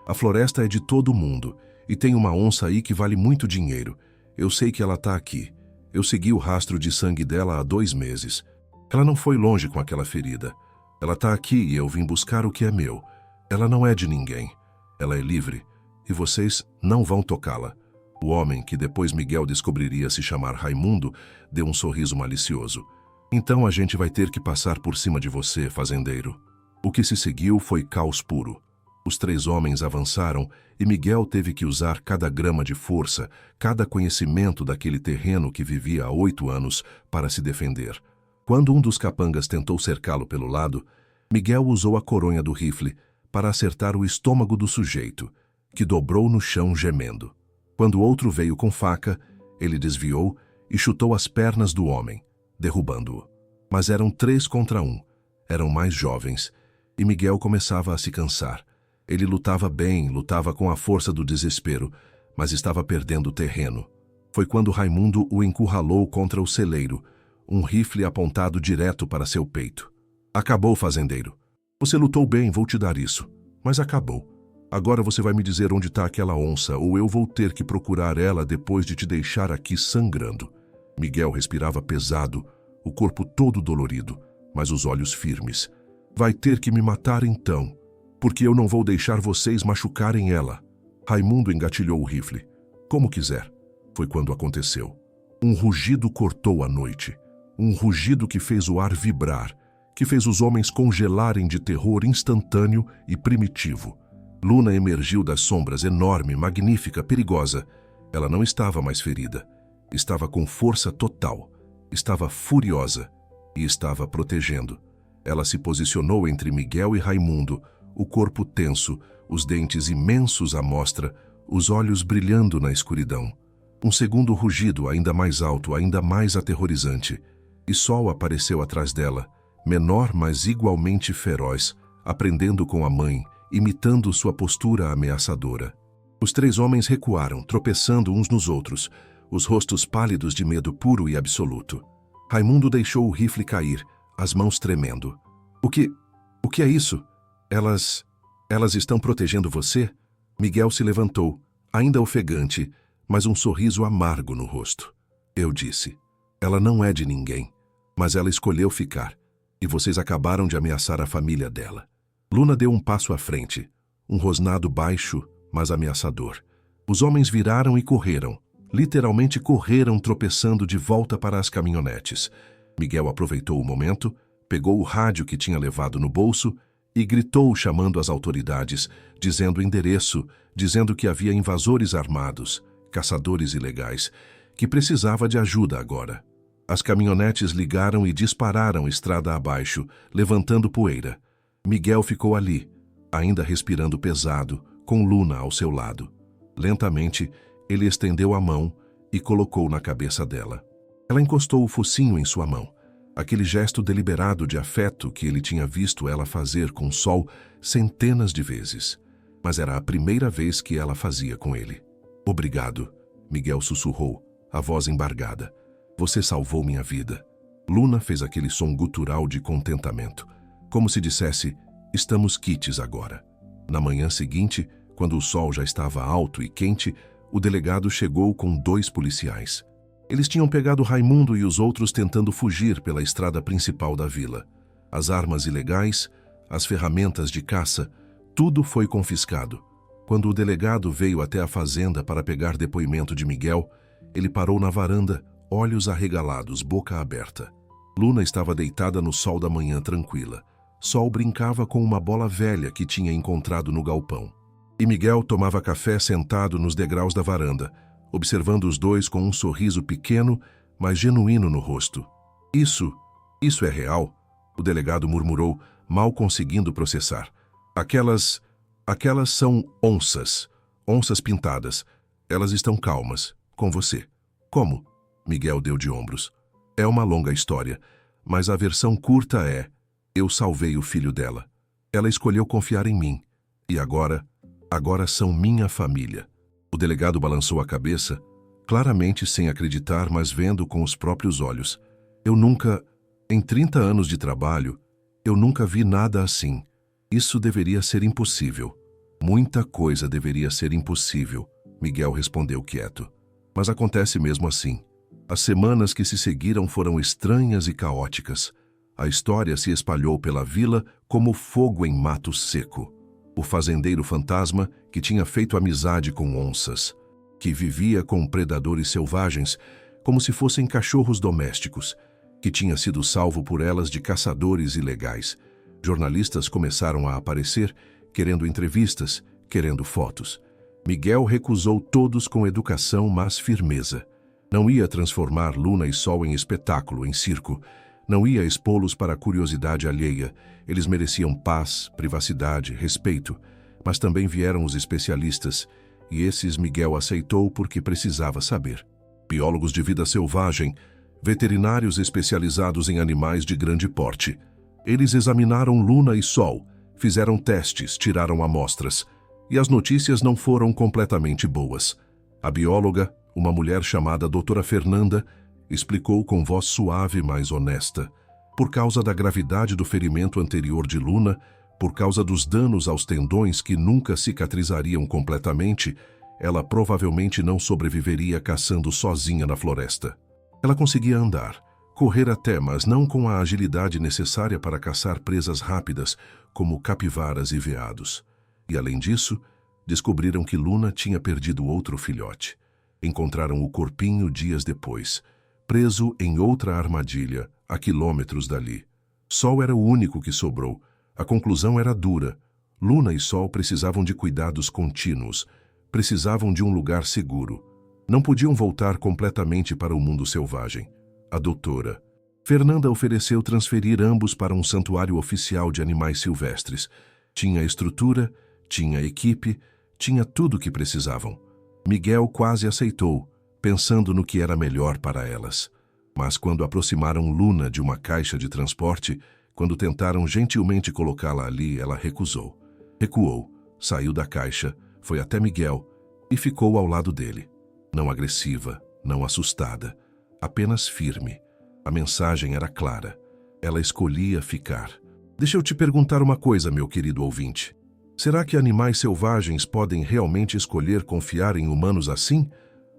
A floresta é de todo mundo, e tem uma onça aí que vale muito dinheiro. Eu sei que ela está aqui. Eu segui o rastro de sangue dela há 2 meses. Ela não foi longe com aquela ferida. Ela está aqui e eu vim buscar o que é meu. Ela não é de ninguém. Ela é livre, e vocês não vão tocá-la." O homem, que depois Miguel descobriria se chamar Raimundo, deu um sorriso malicioso. "Então a gente vai ter que passar por cima de você, fazendeiro." O que se seguiu foi caos puro. Os 3 homens avançaram e Miguel teve que usar cada grama de força, cada conhecimento daquele terreno que vivia há 8 anos para se defender. Quando um dos capangas tentou cercá-lo pelo lado, Miguel usou a coronha do rifle para acertar o estômago do sujeito, que dobrou no chão gemendo. Quando outro veio com faca, ele desviou e chutou as pernas do homem, derrubando-o. Mas eram 3 contra 1. Eram mais jovens. E Miguel começava a se cansar. Ele lutava bem, lutava com a força do desespero, mas estava perdendo terreno. Foi quando Raimundo o encurralou contra o celeiro, um rifle apontado direto para seu peito. "Acabou, fazendeiro. Você lutou bem, vou te dar isso. Mas acabou. Agora você vai me dizer onde está aquela onça, ou eu vou ter que procurar ela depois de te deixar aqui sangrando." Miguel respirava pesado, o corpo todo dolorido, mas os olhos firmes. "Vai ter que me matar então, porque eu não vou deixar vocês machucarem ela." Raimundo engatilhou o rifle. "Como quiser." Foi quando aconteceu. Um rugido cortou a noite. Um rugido que fez o ar vibrar, que fez os homens congelarem de terror instantâneo e primitivo. Luna emergiu das sombras, enorme, magnífica, perigosa. Ela não estava mais ferida. Estava com força total. Estava furiosa e estava protegendo. Ela se posicionou entre Miguel e Raimundo, o corpo tenso, os dentes imensos à mostra, os olhos brilhando na escuridão. Um segundo rugido, ainda mais alto, ainda mais aterrorizante. E Sol apareceu atrás dela, menor, mas igualmente feroz, aprendendo com a mãe, imitando sua postura ameaçadora. Os três homens recuaram, tropeçando uns nos outros, os rostos pálidos de medo puro e absoluto. Raimundo deixou o rifle cair, as mãos tremendo. O que é isso? Elas estão protegendo você? Miguel se levantou, ainda ofegante, mas um sorriso amargo no rosto. Eu disse, ela não é de ninguém, mas ela escolheu ficar, e vocês acabaram de ameaçar a família dela. Luna deu um passo à frente, um rosnado baixo, mas ameaçador. Os homens viraram e correram, literalmente correram tropeçando de volta para as caminhonetes. Miguel aproveitou o momento, pegou o rádio que tinha levado no bolso e gritou chamando as autoridades, dizendo o endereço, dizendo que havia invasores armados, caçadores ilegais, que precisava de ajuda agora. As caminhonetes ligaram e dispararam estrada abaixo, levantando poeira. Miguel ficou ali, ainda respirando pesado, com Luna ao seu lado. Lentamente, ele estendeu a mão e colocou na cabeça dela. Ela encostou o focinho em sua mão, aquele gesto deliberado de afeto que ele tinha visto ela fazer com Sol centenas de vezes. Mas era a primeira vez que ela fazia com ele. Obrigado, Miguel sussurrou, a voz embargada. Você salvou minha vida. Luna fez aquele som gutural de contentamento, como se dissesse, estamos quites agora. Na manhã seguinte, quando o sol já estava alto e quente, o delegado chegou com 2 policiais. Eles tinham pegado Raimundo e os outros tentando fugir pela estrada principal da vila. As armas ilegais, as ferramentas de caça, tudo foi confiscado. Quando o delegado veio até a fazenda para pegar depoimento de Miguel, ele parou na varanda, olhos arregalados, boca aberta. Luna estava deitada no sol da manhã tranquila. Sol brincava com uma bola velha que tinha encontrado no galpão. E Miguel tomava café sentado nos degraus da varanda, observando os dois com um sorriso pequeno, mas genuíno no rosto. Isso é real? O delegado murmurou, mal conseguindo processar. Aquelas são onças pintadas. Elas estão calmas, com você. Como? Miguel deu de ombros. É uma longa história, mas a versão curta é: eu salvei o filho dela. Ela escolheu confiar em mim. E agora são minha família. O delegado balançou a cabeça, claramente sem acreditar, mas vendo com os próprios olhos. Em 30 anos de trabalho, eu nunca vi nada assim. Isso deveria ser impossível. Muita coisa deveria ser impossível, Miguel respondeu quieto. Mas acontece mesmo assim. As semanas que se seguiram foram estranhas e caóticas. A história se espalhou pela vila como fogo em mato seco. O fazendeiro fantasma, que tinha feito amizade com onças, que vivia com predadores selvagens, como se fossem cachorros domésticos, que tinha sido salvo por elas de caçadores ilegais. Jornalistas começaram a aparecer, querendo entrevistas, querendo fotos. Miguel recusou todos com educação, mas firmeza. Não ia transformar Luna e Sol em espetáculo, em circo. Não ia expô-los para a curiosidade alheia. Eles mereciam paz, privacidade, respeito. Mas também vieram os especialistas, e esses Miguel aceitou porque precisava saber. Biólogos de vida selvagem, veterinários especializados em animais de grande porte. Eles examinaram Luna e Sol, fizeram testes, tiraram amostras. E as notícias não foram completamente boas. A bióloga, uma mulher chamada Doutora Fernanda, explicou com voz suave, mas honesta. Por causa da gravidade do ferimento anterior de Luna, por causa dos danos aos tendões que nunca cicatrizariam completamente, ela provavelmente não sobreviveria caçando sozinha na floresta. Ela conseguia andar, correr até, mas não com a agilidade necessária para caçar presas rápidas, como capivaras e veados. E além disso, descobriram que Luna tinha perdido outro filhote. Encontraram o corpinho dias depois, preso em outra armadilha, a quilômetros dali. Sol era o único que sobrou. A conclusão era dura. Luna e Sol precisavam de cuidados contínuos. Precisavam de um lugar seguro. Não podiam voltar completamente para o mundo selvagem. A doutora Fernanda ofereceu transferir ambos para um santuário oficial de animais silvestres. Tinha estrutura, tinha equipe, tinha tudo o que precisavam. Miguel quase aceitou, pensando no que era melhor para elas. Mas quando aproximaram Luna de uma caixa de transporte, quando tentaram gentilmente colocá-la ali, ela recusou. Recuou, saiu da caixa, foi até Miguel e ficou ao lado dele. Não agressiva, não assustada, apenas firme. A mensagem era clara. Ela escolhia ficar. Deixa eu te perguntar uma coisa, meu querido ouvinte. Será que animais selvagens podem realmente escolher confiar em humanos assim?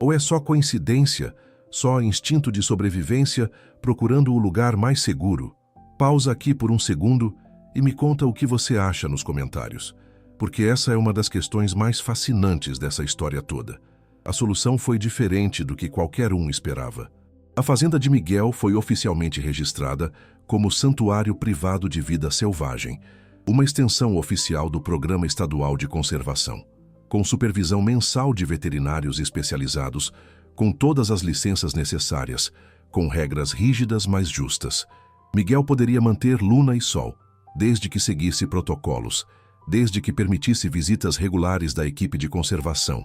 Ou é só coincidência, só instinto de sobrevivência procurando o lugar mais seguro? Pausa aqui por um segundo e me conta o que você acha nos comentários. Porque essa é uma das questões mais fascinantes dessa história toda. A solução foi diferente do que qualquer um esperava. A fazenda de Miguel foi oficialmente registrada como Santuário Privado de Vida Selvagem, uma extensão oficial do Programa Estadual de Conservação, com supervisão mensal de veterinários especializados, com todas as licenças necessárias, com regras rígidas mas justas. Miguel poderia manter Luna e Sol, desde que seguisse protocolos, desde que permitisse visitas regulares da equipe de conservação,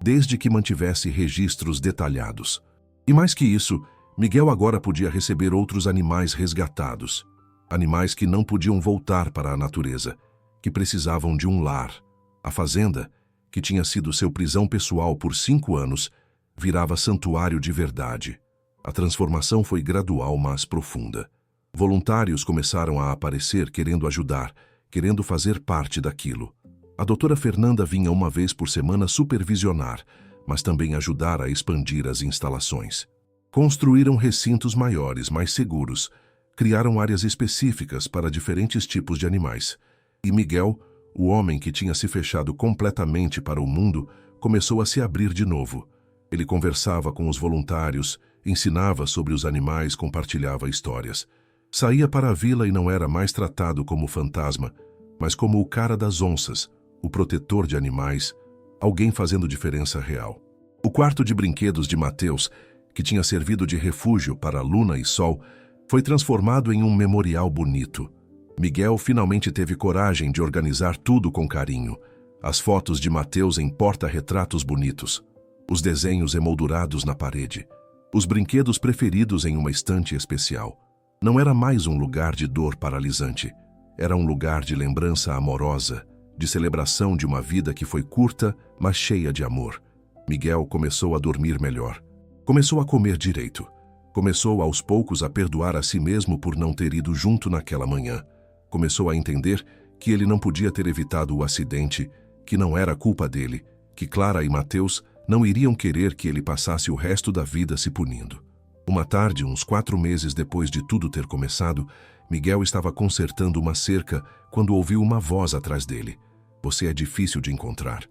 desde que mantivesse registros detalhados. E mais que isso, Miguel agora podia receber outros animais resgatados. Animais que não podiam voltar para a natureza, que precisavam de um lar. A fazenda, que tinha sido seu prisão pessoal por 5 anos, virava santuário de verdade. A transformação foi gradual, mas profunda. Voluntários começaram a aparecer querendo ajudar, querendo fazer parte daquilo. A doutora Fernanda vinha uma vez por semana supervisionar, mas também ajudar a expandir as instalações. Construíram recintos maiores, mais seguros, criaram áreas específicas para diferentes tipos de animais. E Miguel, o homem que tinha se fechado completamente para o mundo, começou a se abrir de novo. Ele conversava com os voluntários, ensinava sobre os animais, compartilhava histórias. Saía para a vila e não era mais tratado como fantasma, mas como o cara das onças, o protetor de animais, alguém fazendo diferença real. O quarto de brinquedos de Mateus, que tinha servido de refúgio para Luna e Sol, foi transformado em um memorial bonito. Miguel finalmente teve coragem de organizar tudo com carinho. As fotos de Mateus em porta-retratos bonitos, os desenhos emoldurados na parede, os brinquedos preferidos em uma estante especial. Não era mais um lugar de dor paralisante. Era um lugar de lembrança amorosa, de celebração de uma vida que foi curta, mas cheia de amor. Miguel começou a dormir melhor. Começou a comer direito. Começou aos poucos a perdoar a si mesmo por não ter ido junto naquela manhã. Começou a entender que ele não podia ter evitado o acidente, que não era culpa dele, que Clara e Mateus não iriam querer que ele passasse o resto da vida se punindo. Uma tarde, uns 4 meses depois de tudo ter começado, Miguel estava consertando uma cerca quando ouviu uma voz atrás dele. Você é difícil de encontrar.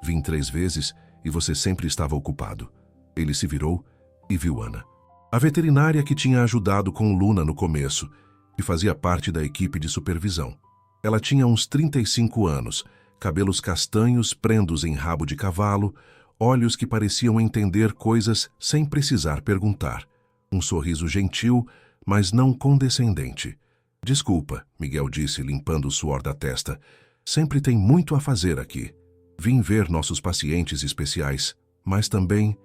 Vim 3 vezes e você sempre estava ocupado. Ele se virou e viu Ana. A veterinária que tinha ajudado com Luna no começo, que fazia parte da equipe de supervisão. Ela tinha uns 35 anos, cabelos castanhos prendos em rabo de cavalo, olhos que pareciam entender coisas sem precisar perguntar. Um sorriso gentil, mas não condescendente. Desculpa, Miguel disse, limpando o suor da testa. Sempre tem muito a fazer aqui. Vim ver nossos pacientes especiais, mas também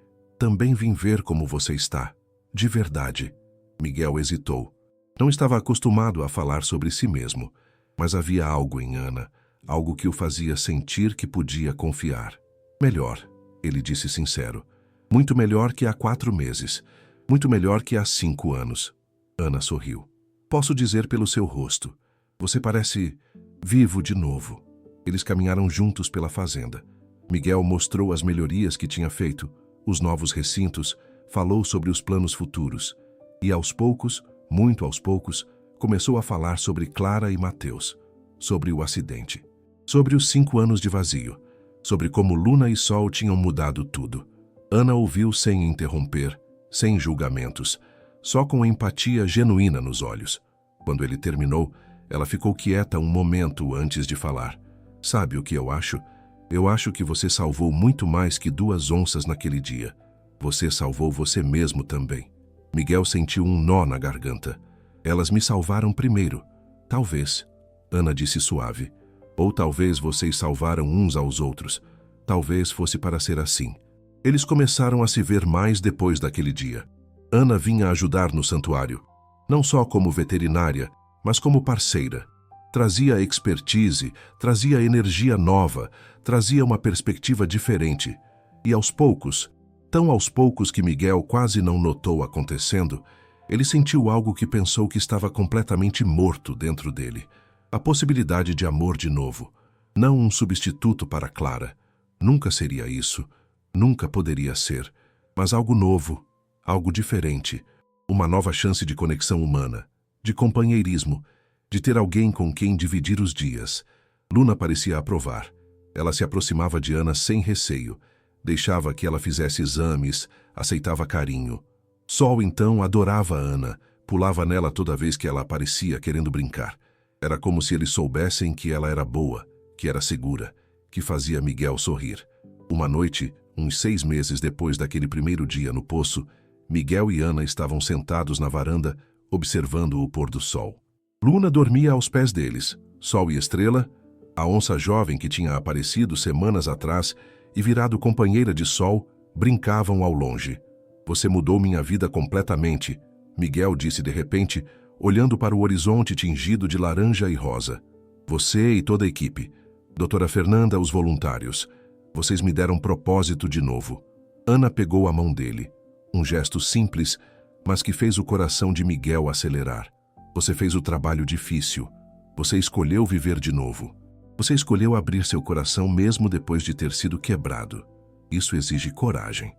vim ver como você está. De verdade. Miguel hesitou. Não estava acostumado a falar sobre si mesmo, mas havia algo em Ana, algo que o fazia sentir que podia confiar. Melhor, ele disse sincero. Muito melhor que há 4 meses. Muito melhor que há 5 anos. Ana sorriu. Posso dizer pelo seu rosto. Você parece vivo de novo. Eles caminharam juntos pela fazenda. Miguel mostrou as melhorias que tinha feito, os novos recintos, falou sobre os planos futuros. E aos poucos, muito aos poucos, começou a falar sobre Clara e Mateus, sobre o acidente, sobre os 5 anos de vazio, sobre como Luna e Sol tinham mudado tudo. Ana ouviu sem interromper, sem julgamentos, só com empatia genuína nos olhos. Quando ele terminou, ela ficou quieta um momento antes de falar. Sabe o que eu acho? Eu acho que você salvou muito mais que 2 onças naquele dia. Você salvou você mesmo também. Miguel sentiu um nó na garganta. Elas me salvaram primeiro. Talvez, Ana disse suave. Ou talvez vocês salvaram uns aos outros. Talvez fosse para ser assim. Eles começaram a se ver mais depois daquele dia. Ana vinha ajudar no santuário, não só como veterinária, mas como parceira. Trazia expertise, trazia energia nova, trazia uma perspectiva diferente. E aos poucos, tão aos poucos que Miguel quase não notou acontecendo, ele sentiu algo que pensou que estava completamente morto dentro dele. A possibilidade de amor de novo. Não um substituto para Clara. Nunca seria isso. Nunca poderia ser. Mas algo novo, algo diferente. Uma nova chance de conexão humana, de companheirismo, de ter alguém com quem dividir os dias. Luna parecia aprovar. Ela se aproximava de Ana sem receio. Deixava que ela fizesse exames, aceitava carinho. Sol, então, adorava Ana, pulava nela toda vez que ela aparecia querendo brincar. Era como se eles soubessem que ela era boa, que era segura, que fazia Miguel sorrir. Uma noite, uns 6 meses depois daquele primeiro dia no poço, Miguel e Ana estavam sentados na varanda, observando o pôr do sol. Luna dormia aos pés deles. Sol e Estrela, a onça jovem que tinha aparecido semanas atrás e virado companheira de Sol, brincavam ao longe. Você mudou minha vida completamente, Miguel disse de repente, olhando para o horizonte tingido de laranja e rosa. Você e toda a equipe. Doutora Fernanda, os voluntários. Vocês me deram propósito de novo. Ana pegou a mão dele. Um gesto simples, mas que fez o coração de Miguel acelerar. Você fez o trabalho difícil. Você escolheu viver de novo. Você escolheu abrir seu coração mesmo depois de ter sido quebrado. Isso exige coragem.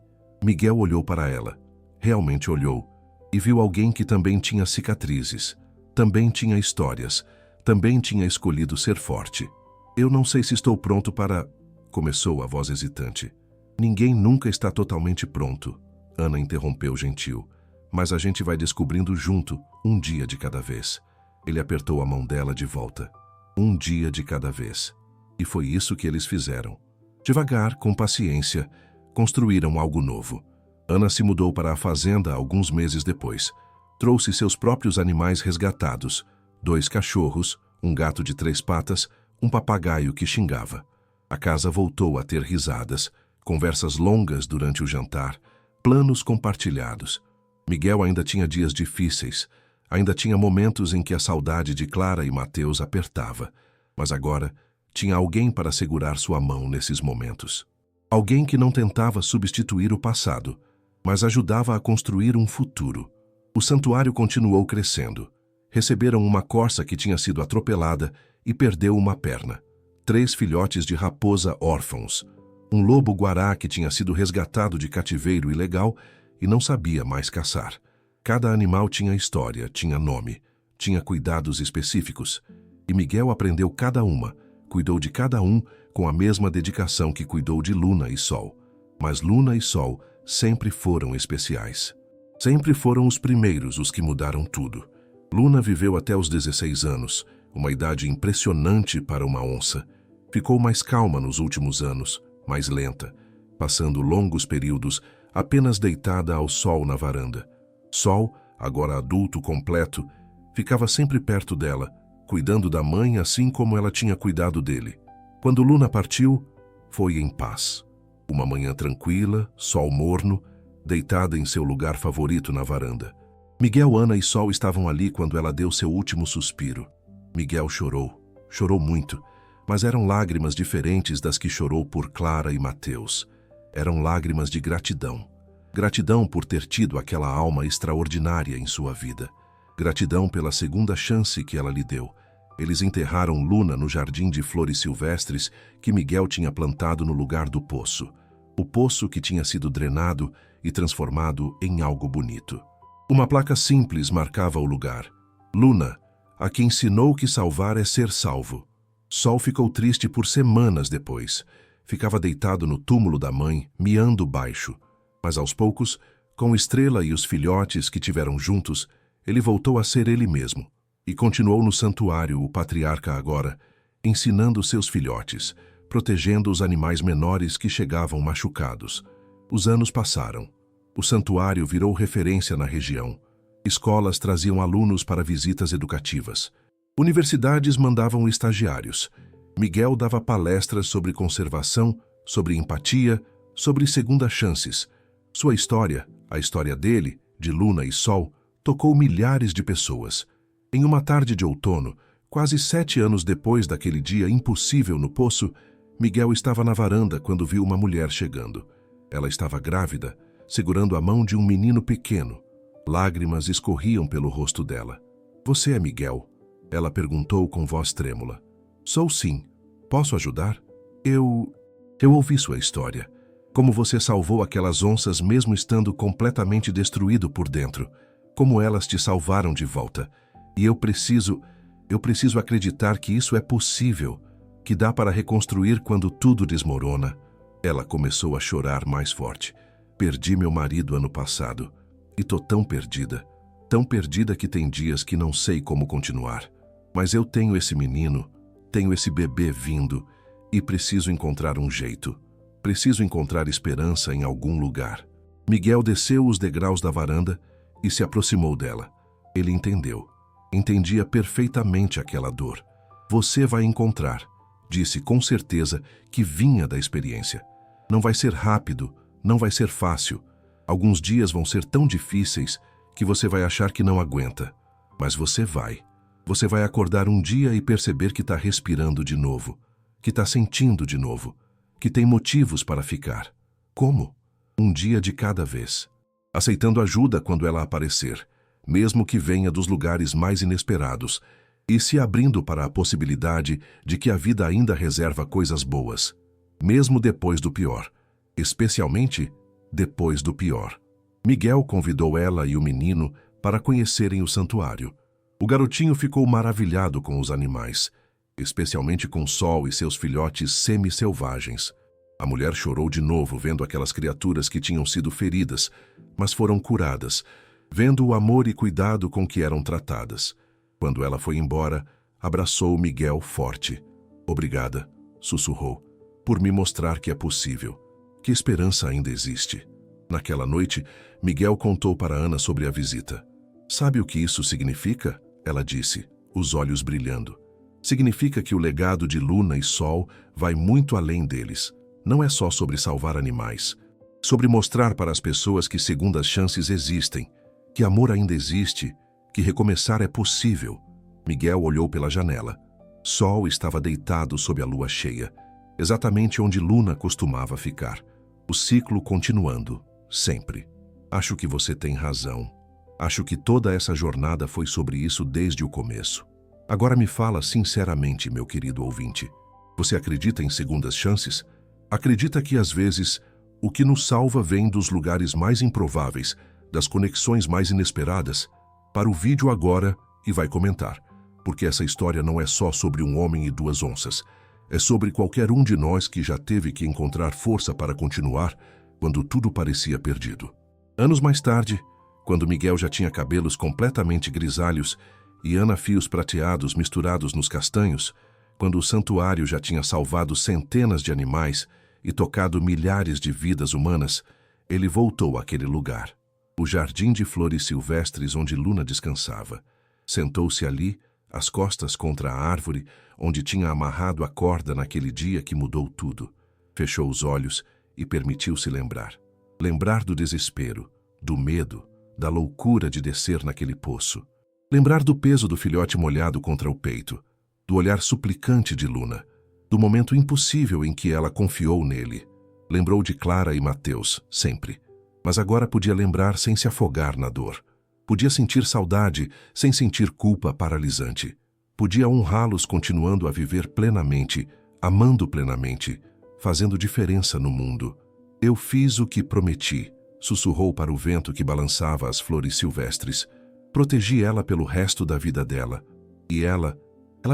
Miguel olhou para ela. Realmente olhou. E viu alguém que também tinha cicatrizes. Também tinha histórias. Também tinha escolhido ser forte. Eu não sei se estou pronto para... Começou a voz hesitante. Ninguém nunca está totalmente pronto. Ana interrompeu gentil. Mas a gente vai descobrindo junto, um dia de cada vez. Ele apertou a mão dela de volta. Um dia de cada vez. E foi isso que eles fizeram. Devagar, com paciência, construíram algo novo. Ana se mudou para a fazenda alguns meses depois. Trouxe seus próprios animais resgatados. 2 cachorros, um gato de 3 patas, um papagaio que xingava. A casa voltou a ter risadas, conversas longas durante o jantar, planos compartilhados. Miguel ainda tinha dias difíceis, ainda tinha momentos em que a saudade de Clara e Mateus apertava, mas agora tinha alguém para segurar sua mão nesses momentos. Alguém que não tentava substituir o passado, mas ajudava a construir um futuro. O santuário continuou crescendo. Receberam uma corça que tinha sido atropelada e perdeu uma perna. 3 filhotes de raposa órfãos. Um lobo-guará que tinha sido resgatado de cativeiro ilegal e não sabia mais caçar. Cada animal tinha história, tinha nome, tinha cuidados específicos. E Miguel aprendeu cada uma, cuidou de cada um com a mesma dedicação que cuidou de Luna e Sol. Mas Luna e Sol sempre foram especiais. Sempre foram os primeiros os que mudaram tudo. Luna viveu até os 16 anos, uma idade impressionante para uma onça. Ficou mais calma nos últimos anos, mais lenta, passando longos períodos apenas deitada ao sol na varanda. Sol, agora adulto completo, ficava sempre perto dela, cuidando da mãe assim como ela tinha cuidado dele. Quando Luna partiu, foi em paz. Uma manhã tranquila, sol morno, deitada em seu lugar favorito na varanda. Miguel, Ana e Sol estavam ali quando ela deu seu último suspiro. Miguel chorou, chorou muito, mas eram lágrimas diferentes das que chorou por Clara e Mateus. Eram lágrimas de gratidão. Gratidão por ter tido aquela alma extraordinária em sua vida. Gratidão pela segunda chance que ela lhe deu. Eles enterraram Luna no jardim de flores silvestres que Miguel tinha plantado no lugar do poço. O poço que tinha sido drenado e transformado em algo bonito. Uma placa simples marcava o lugar. Luna, a quem ensinou que salvar é ser salvo. Sol ficou triste por semanas depois. Ficava deitado no túmulo da mãe, miando baixo. Mas aos poucos, com Estrela e os filhotes que tiveram juntos, ele voltou a ser ele mesmo. E continuou no santuário o patriarca agora, ensinando seus filhotes, protegendo os animais menores que chegavam machucados. Os anos passaram. O santuário virou referência na região. Escolas traziam alunos para visitas educativas. Universidades mandavam estagiários. Miguel dava palestras sobre conservação, sobre empatia, sobre segundas chances. Sua história, a história dele, de Luna e Sol, tocou milhares de pessoas. Em uma tarde de outono, quase 7 anos depois daquele dia impossível no poço, Miguel estava na varanda quando viu uma mulher chegando. Ela estava grávida, segurando a mão de um menino pequeno. Lágrimas escorriam pelo rosto dela. "Você é Miguel?" Ela perguntou com voz trêmula. "Sou sim. Posso ajudar?" Eu ouvi sua história. Como você salvou aquelas onças mesmo estando completamente destruído por dentro. Como elas te salvaram de volta. E eu preciso acreditar que isso é possível, que dá para reconstruir quando tudo desmorona. Ela começou a chorar mais forte. "Perdi meu marido ano passado. E tô tão perdida que tem dias que não sei como continuar. Mas eu tenho esse menino, tenho esse bebê vindo, e preciso encontrar um jeito. Preciso encontrar esperança em algum lugar." Miguel desceu os degraus da varanda e se aproximou dela. Ele entendeu. Entendia perfeitamente aquela dor. "Você vai encontrar", disse com certeza que vinha da experiência. "Não vai ser rápido, não vai ser fácil. Alguns dias vão ser tão difíceis que você vai achar que não aguenta. Mas você vai. Você vai acordar um dia e perceber que está respirando de novo, que está sentindo de novo, que tem motivos para ficar. Como? Um dia de cada vez. Aceitando ajuda quando ela aparecer, mesmo que venha dos lugares mais inesperados, e se abrindo para a possibilidade de que a vida ainda reserva coisas boas, mesmo depois do pior, especialmente depois do pior. Miguel convidou ela e o menino para conhecerem o santuário. O garotinho ficou maravilhado com os animais, especialmente com Sol e seus filhotes semi-selvagens. A mulher chorou de novo vendo aquelas criaturas que tinham sido feridas, mas foram curadas, vendo o amor e cuidado com que eram tratadas. Quando ela foi embora, abraçou Miguel forte. "Obrigada", sussurrou, "por me mostrar que é possível, que esperança ainda existe." Naquela noite, Miguel contou para Ana sobre a visita. "Sabe o que isso significa?" ela disse, os olhos brilhando. "Significa que o legado de Luna e Sol vai muito além deles. Não é só sobre salvar animais, sobre mostrar para as pessoas que segundas chances existem, que amor ainda existe, que recomeçar é possível." Miguel olhou pela janela. Sol estava deitado sob a lua cheia, exatamente onde Luna costumava ficar. O ciclo continuando, sempre. "Acho que você tem razão. Acho que toda essa jornada foi sobre isso desde o começo. Agora me fala sinceramente, meu querido ouvinte. Você acredita em segundas chances? Acredita que, às vezes, o que nos salva vem dos lugares mais improváveis, das conexões mais inesperadas? Para o vídeo agora e vai comentar, porque essa história não é só sobre um homem e 2 onças. É sobre qualquer um de nós que já teve que encontrar força para continuar quando tudo parecia perdido. Anos mais tarde, quando Miguel já tinha cabelos completamente grisalhos e Ana fios prateados misturados nos castanhos, quando o santuário já tinha salvado centenas de animais e tocado milhares de vidas humanas, ele voltou àquele lugar, o jardim de flores silvestres onde Luna descansava. Sentou-se ali, as costas contra a árvore onde tinha amarrado a corda naquele dia que mudou tudo. Fechou os olhos e permitiu-se lembrar. Lembrar do desespero, do medo, da loucura de descer naquele poço. Lembrar do peso do filhote molhado contra o peito, do olhar suplicante de Luna, do momento impossível em que ela confiou nele. Lembrou de Clara e Mateus, sempre. Mas agora podia lembrar sem se afogar na dor. Podia sentir saudade sem sentir culpa paralisante. Podia honrá-los continuando a viver plenamente, amando plenamente, fazendo diferença no mundo. "Eu fiz o que prometi", sussurrou para o vento que balançava as flores silvestres. "Protegi ela pelo resto da vida dela. E ela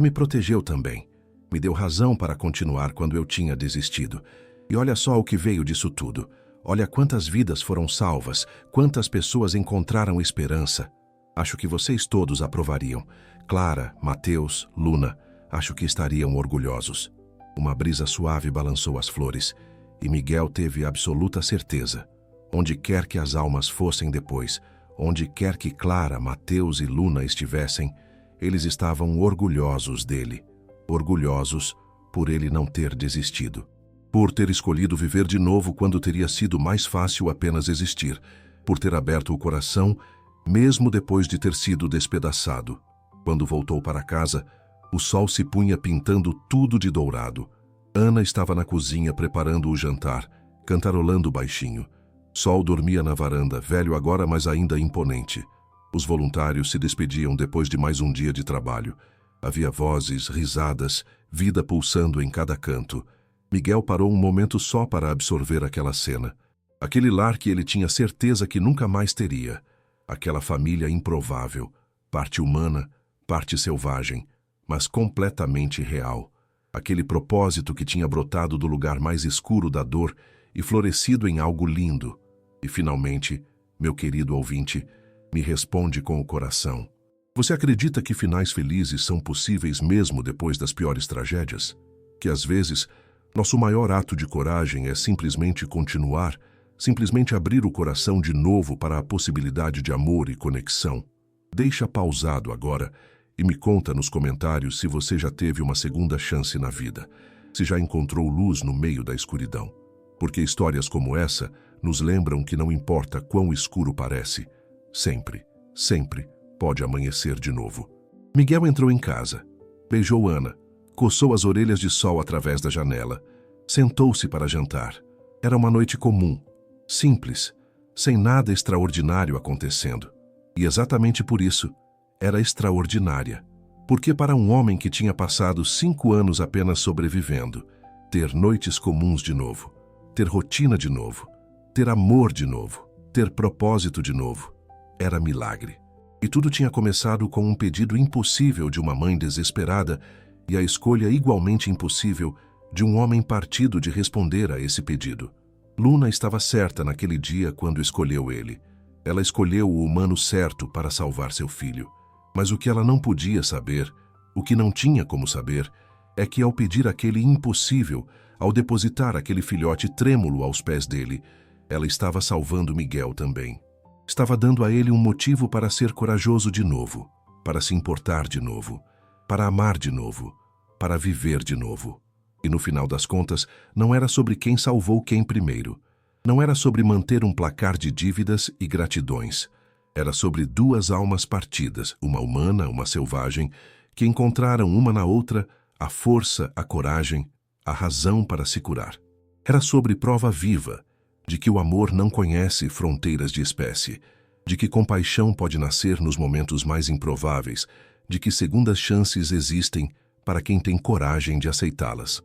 me protegeu também. Me deu razão para continuar quando eu tinha desistido. E olha só o que veio disso tudo. Olha quantas vidas foram salvas, quantas pessoas encontraram esperança. Acho que vocês todos aprovariam. Clara, Mateus, Luna, acho que estariam orgulhosos. Uma brisa suave balançou as flores, e Miguel teve absoluta certeza. Onde quer que as almas fossem depois, onde quer que Clara, Mateus e Luna estivessem, eles estavam orgulhosos dele. Orgulhosos por ele não ter desistido. Por ter escolhido viver de novo quando teria sido mais fácil apenas existir. Por ter aberto o coração, mesmo depois de ter sido despedaçado. Quando voltou para casa, o sol se punha pintando tudo de dourado. Ana estava na cozinha preparando o jantar, cantarolando baixinho. Sol dormia na varanda, velho agora, mas ainda imponente. Os voluntários se despediam depois de mais um dia de trabalho. Havia vozes, risadas, vida pulsando em cada canto. Miguel parou um momento só para absorver aquela cena. Aquele lar que ele tinha certeza que nunca mais teria. Aquela família improvável, parte humana, parte selvagem, mas completamente real. Aquele propósito que tinha brotado do lugar mais escuro da dor e florescido em algo lindo. E finalmente, meu querido ouvinte, me responde com o coração. Você acredita que finais felizes são possíveis mesmo depois das piores tragédias? Que às vezes, nosso maior ato de coragem é simplesmente continuar, simplesmente abrir o coração de novo para a possibilidade de amor e conexão? Deixa pausado agora e me conta nos comentários se você já teve uma segunda chance na vida, se já encontrou luz no meio da escuridão. Porque histórias como essa nos lembram que não importa quão escuro parece, sempre, sempre pode amanhecer de novo. Miguel entrou em casa, beijou Ana, coçou as orelhas de sol através da janela, sentou-se para jantar. Era uma noite comum, simples, sem nada extraordinário acontecendo. E exatamente por isso, era extraordinária. Porque para um homem que tinha passado 5 anos apenas sobrevivendo, ter noites comuns de novo, ter rotina de novo, ter amor de novo, ter propósito de novo, era milagre. E tudo tinha começado com um pedido impossível de uma mãe desesperada e a escolha igualmente impossível de um homem partido de responder a esse pedido. Luna estava certa naquele dia quando escolheu ele. Ela escolheu o humano certo para salvar seu filho. Mas o que ela não podia saber, o que não tinha como saber, é que ao pedir aquele impossível, ao depositar aquele filhote trêmulo aos pés dele, ela estava salvando Miguel também. Estava dando a ele um motivo para ser corajoso de novo, para se importar de novo, para amar de novo, para viver de novo. E no final das contas, não era sobre quem salvou quem primeiro. Não era sobre manter um placar de dívidas e gratidões. Era sobre 2 almas partidas, uma humana, uma selvagem, que encontraram uma na outra a força, a coragem, a razão para se curar. Era sobre prova viva de que o amor não conhece fronteiras de espécie, de que compaixão pode nascer nos momentos mais improváveis, de que segundas chances existem para quem tem coragem de aceitá-las.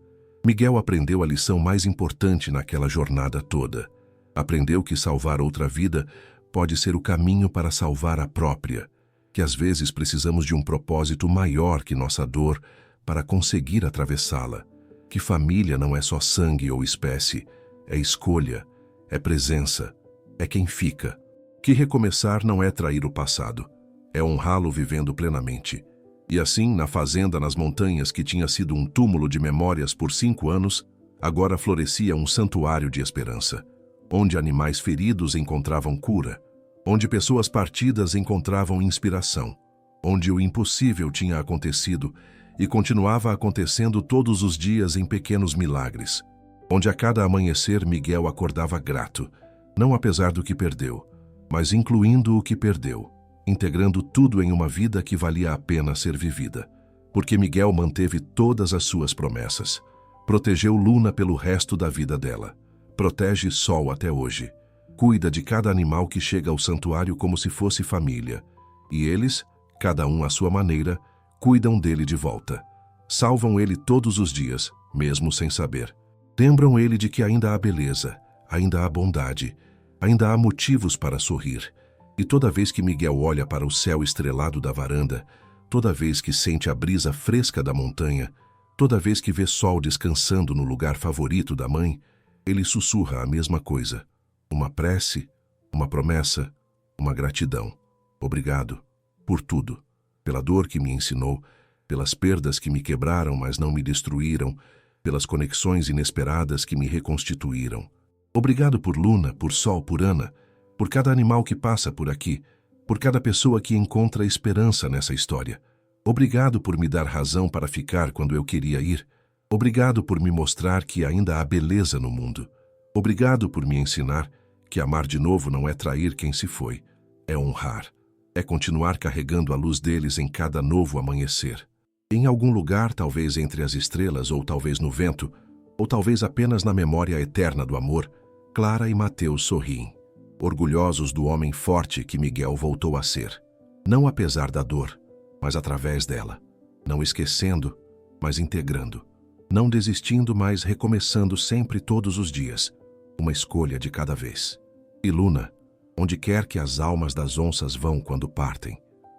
Miguel aprendeu a lição mais importante naquela jornada toda. Aprendeu que salvar outra vida pode ser o caminho para salvar a própria, que às vezes precisamos de um propósito maior que nossa dor para conseguir atravessá-la, que família não é só sangue ou espécie, é escolha, é presença, é quem fica, que recomeçar não é trair o passado, é honrá-lo vivendo plenamente. E assim, na fazenda nas montanhas que tinha sido um túmulo de memórias por 5 anos, agora florescia um santuário de esperança, onde animais feridos encontravam cura, onde pessoas partidas encontravam inspiração, onde o impossível tinha acontecido e continuava acontecendo todos os dias em pequenos milagres, onde a cada amanhecer Miguel acordava grato, não apesar do que perdeu, mas incluindo o que perdeu, integrando tudo em uma vida que valia a pena ser vivida. Porque Miguel manteve todas as suas promessas. Protegeu Luna pelo resto da vida dela. Protege Sol até hoje. Cuida de cada animal que chega ao santuário como se fosse família. E eles, cada um à sua maneira, cuidam dele de volta. Salvam ele todos os dias, mesmo sem saber. Lembram ele de que ainda há beleza, ainda há bondade, ainda há motivos para sorrir. E toda vez que Miguel olha para o céu estrelado da varanda, toda vez que sente a brisa fresca da montanha, toda vez que vê Sol descansando no lugar favorito da mãe, ele sussurra a mesma coisa. Uma prece, uma promessa, uma gratidão. Obrigado por tudo. pela dor que me ensinou, pelas perdas que me quebraram, mas não me destruíram, pelas conexões inesperadas que me reconstituíram. Obrigado por Luna, por Sol, por Ana, por cada animal que passa por aqui, por cada pessoa que encontra esperança nessa história. Obrigado por me dar razão para ficar quando eu queria ir. Obrigado por me mostrar que ainda há beleza no mundo. Obrigado por me ensinar que amar de novo não é trair quem se foi, é honrar. É continuar carregando a luz deles em cada novo amanhecer. Em algum lugar, talvez entre as estrelas, ou talvez no vento, ou talvez apenas na memória eterna do amor, Clara e Mateus sorriem, orgulhosos do homem forte que Miguel voltou a ser. Não apesar da dor, mas através dela. Não esquecendo, mas integrando. Não desistindo, mas recomeçando sempre todos os dias. Uma escolha de cada vez. E Luna, onde quer que as almas das onças vão quando partem,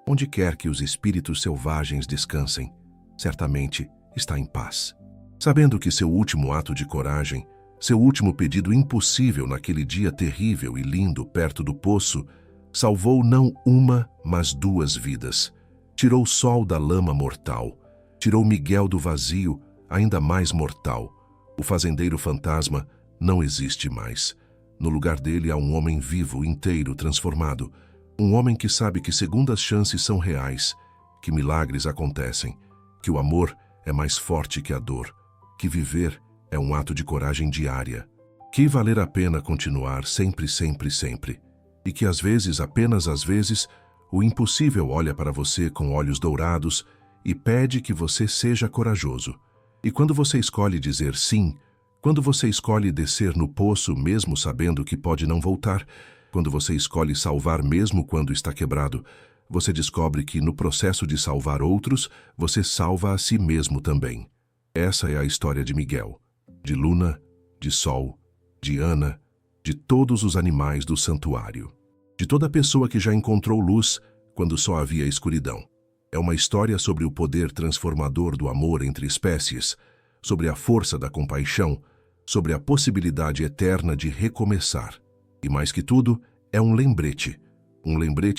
onde quer que os espíritos selvagens descansem, certamente está em paz. Sabendo que seu último ato de coragem, seu último pedido impossível naquele dia terrível e lindo perto do poço, salvou não uma, mas 2 vidas. Tirou o sol da lama mortal, tirou Miguel do vazio, ainda mais mortal. O fazendeiro fantasma não existe mais. No lugar dele há um homem vivo, inteiro, transformado. Um homem que sabe que segundas chances são reais, que milagres acontecem, que o amor é mais forte que a dor, que viver é um ato de coragem diária, que valer a pena continuar sempre, sempre, sempre, e que às vezes, apenas às vezes, o impossível olha para você com olhos dourados e pede que você seja corajoso. E quando você escolhe dizer sim, quando você escolhe descer no poço mesmo sabendo que pode não voltar, quando você escolhe salvar mesmo quando está quebrado, você descobre que no processo de salvar outros, você salva a si mesmo também. Essa é a história de Miguel, de Luna, de Sol, de Ana, de todos os animais do santuário. De toda pessoa que já encontrou luz quando só havia escuridão. É uma história sobre o poder transformador do amor entre espécies, sobre a força da compaixão, sobre a possibilidade eterna de recomeçar. E mais que tudo, é um lembrete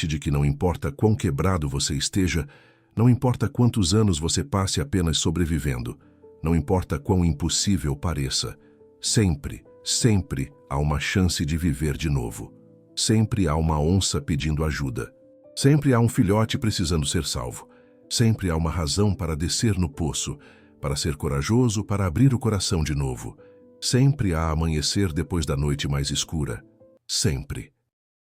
de que não importa quão quebrado você esteja, não importa quantos anos você passe apenas sobrevivendo, não importa quão impossível pareça, sempre, sempre há uma chance de viver de novo. Sempre há uma onça pedindo ajuda. Sempre há um filhote precisando ser salvo. Sempre há uma razão para descer no poço, para ser corajoso, para abrir o coração de novo. Sempre há amanhecer depois da noite mais escura. Sempre.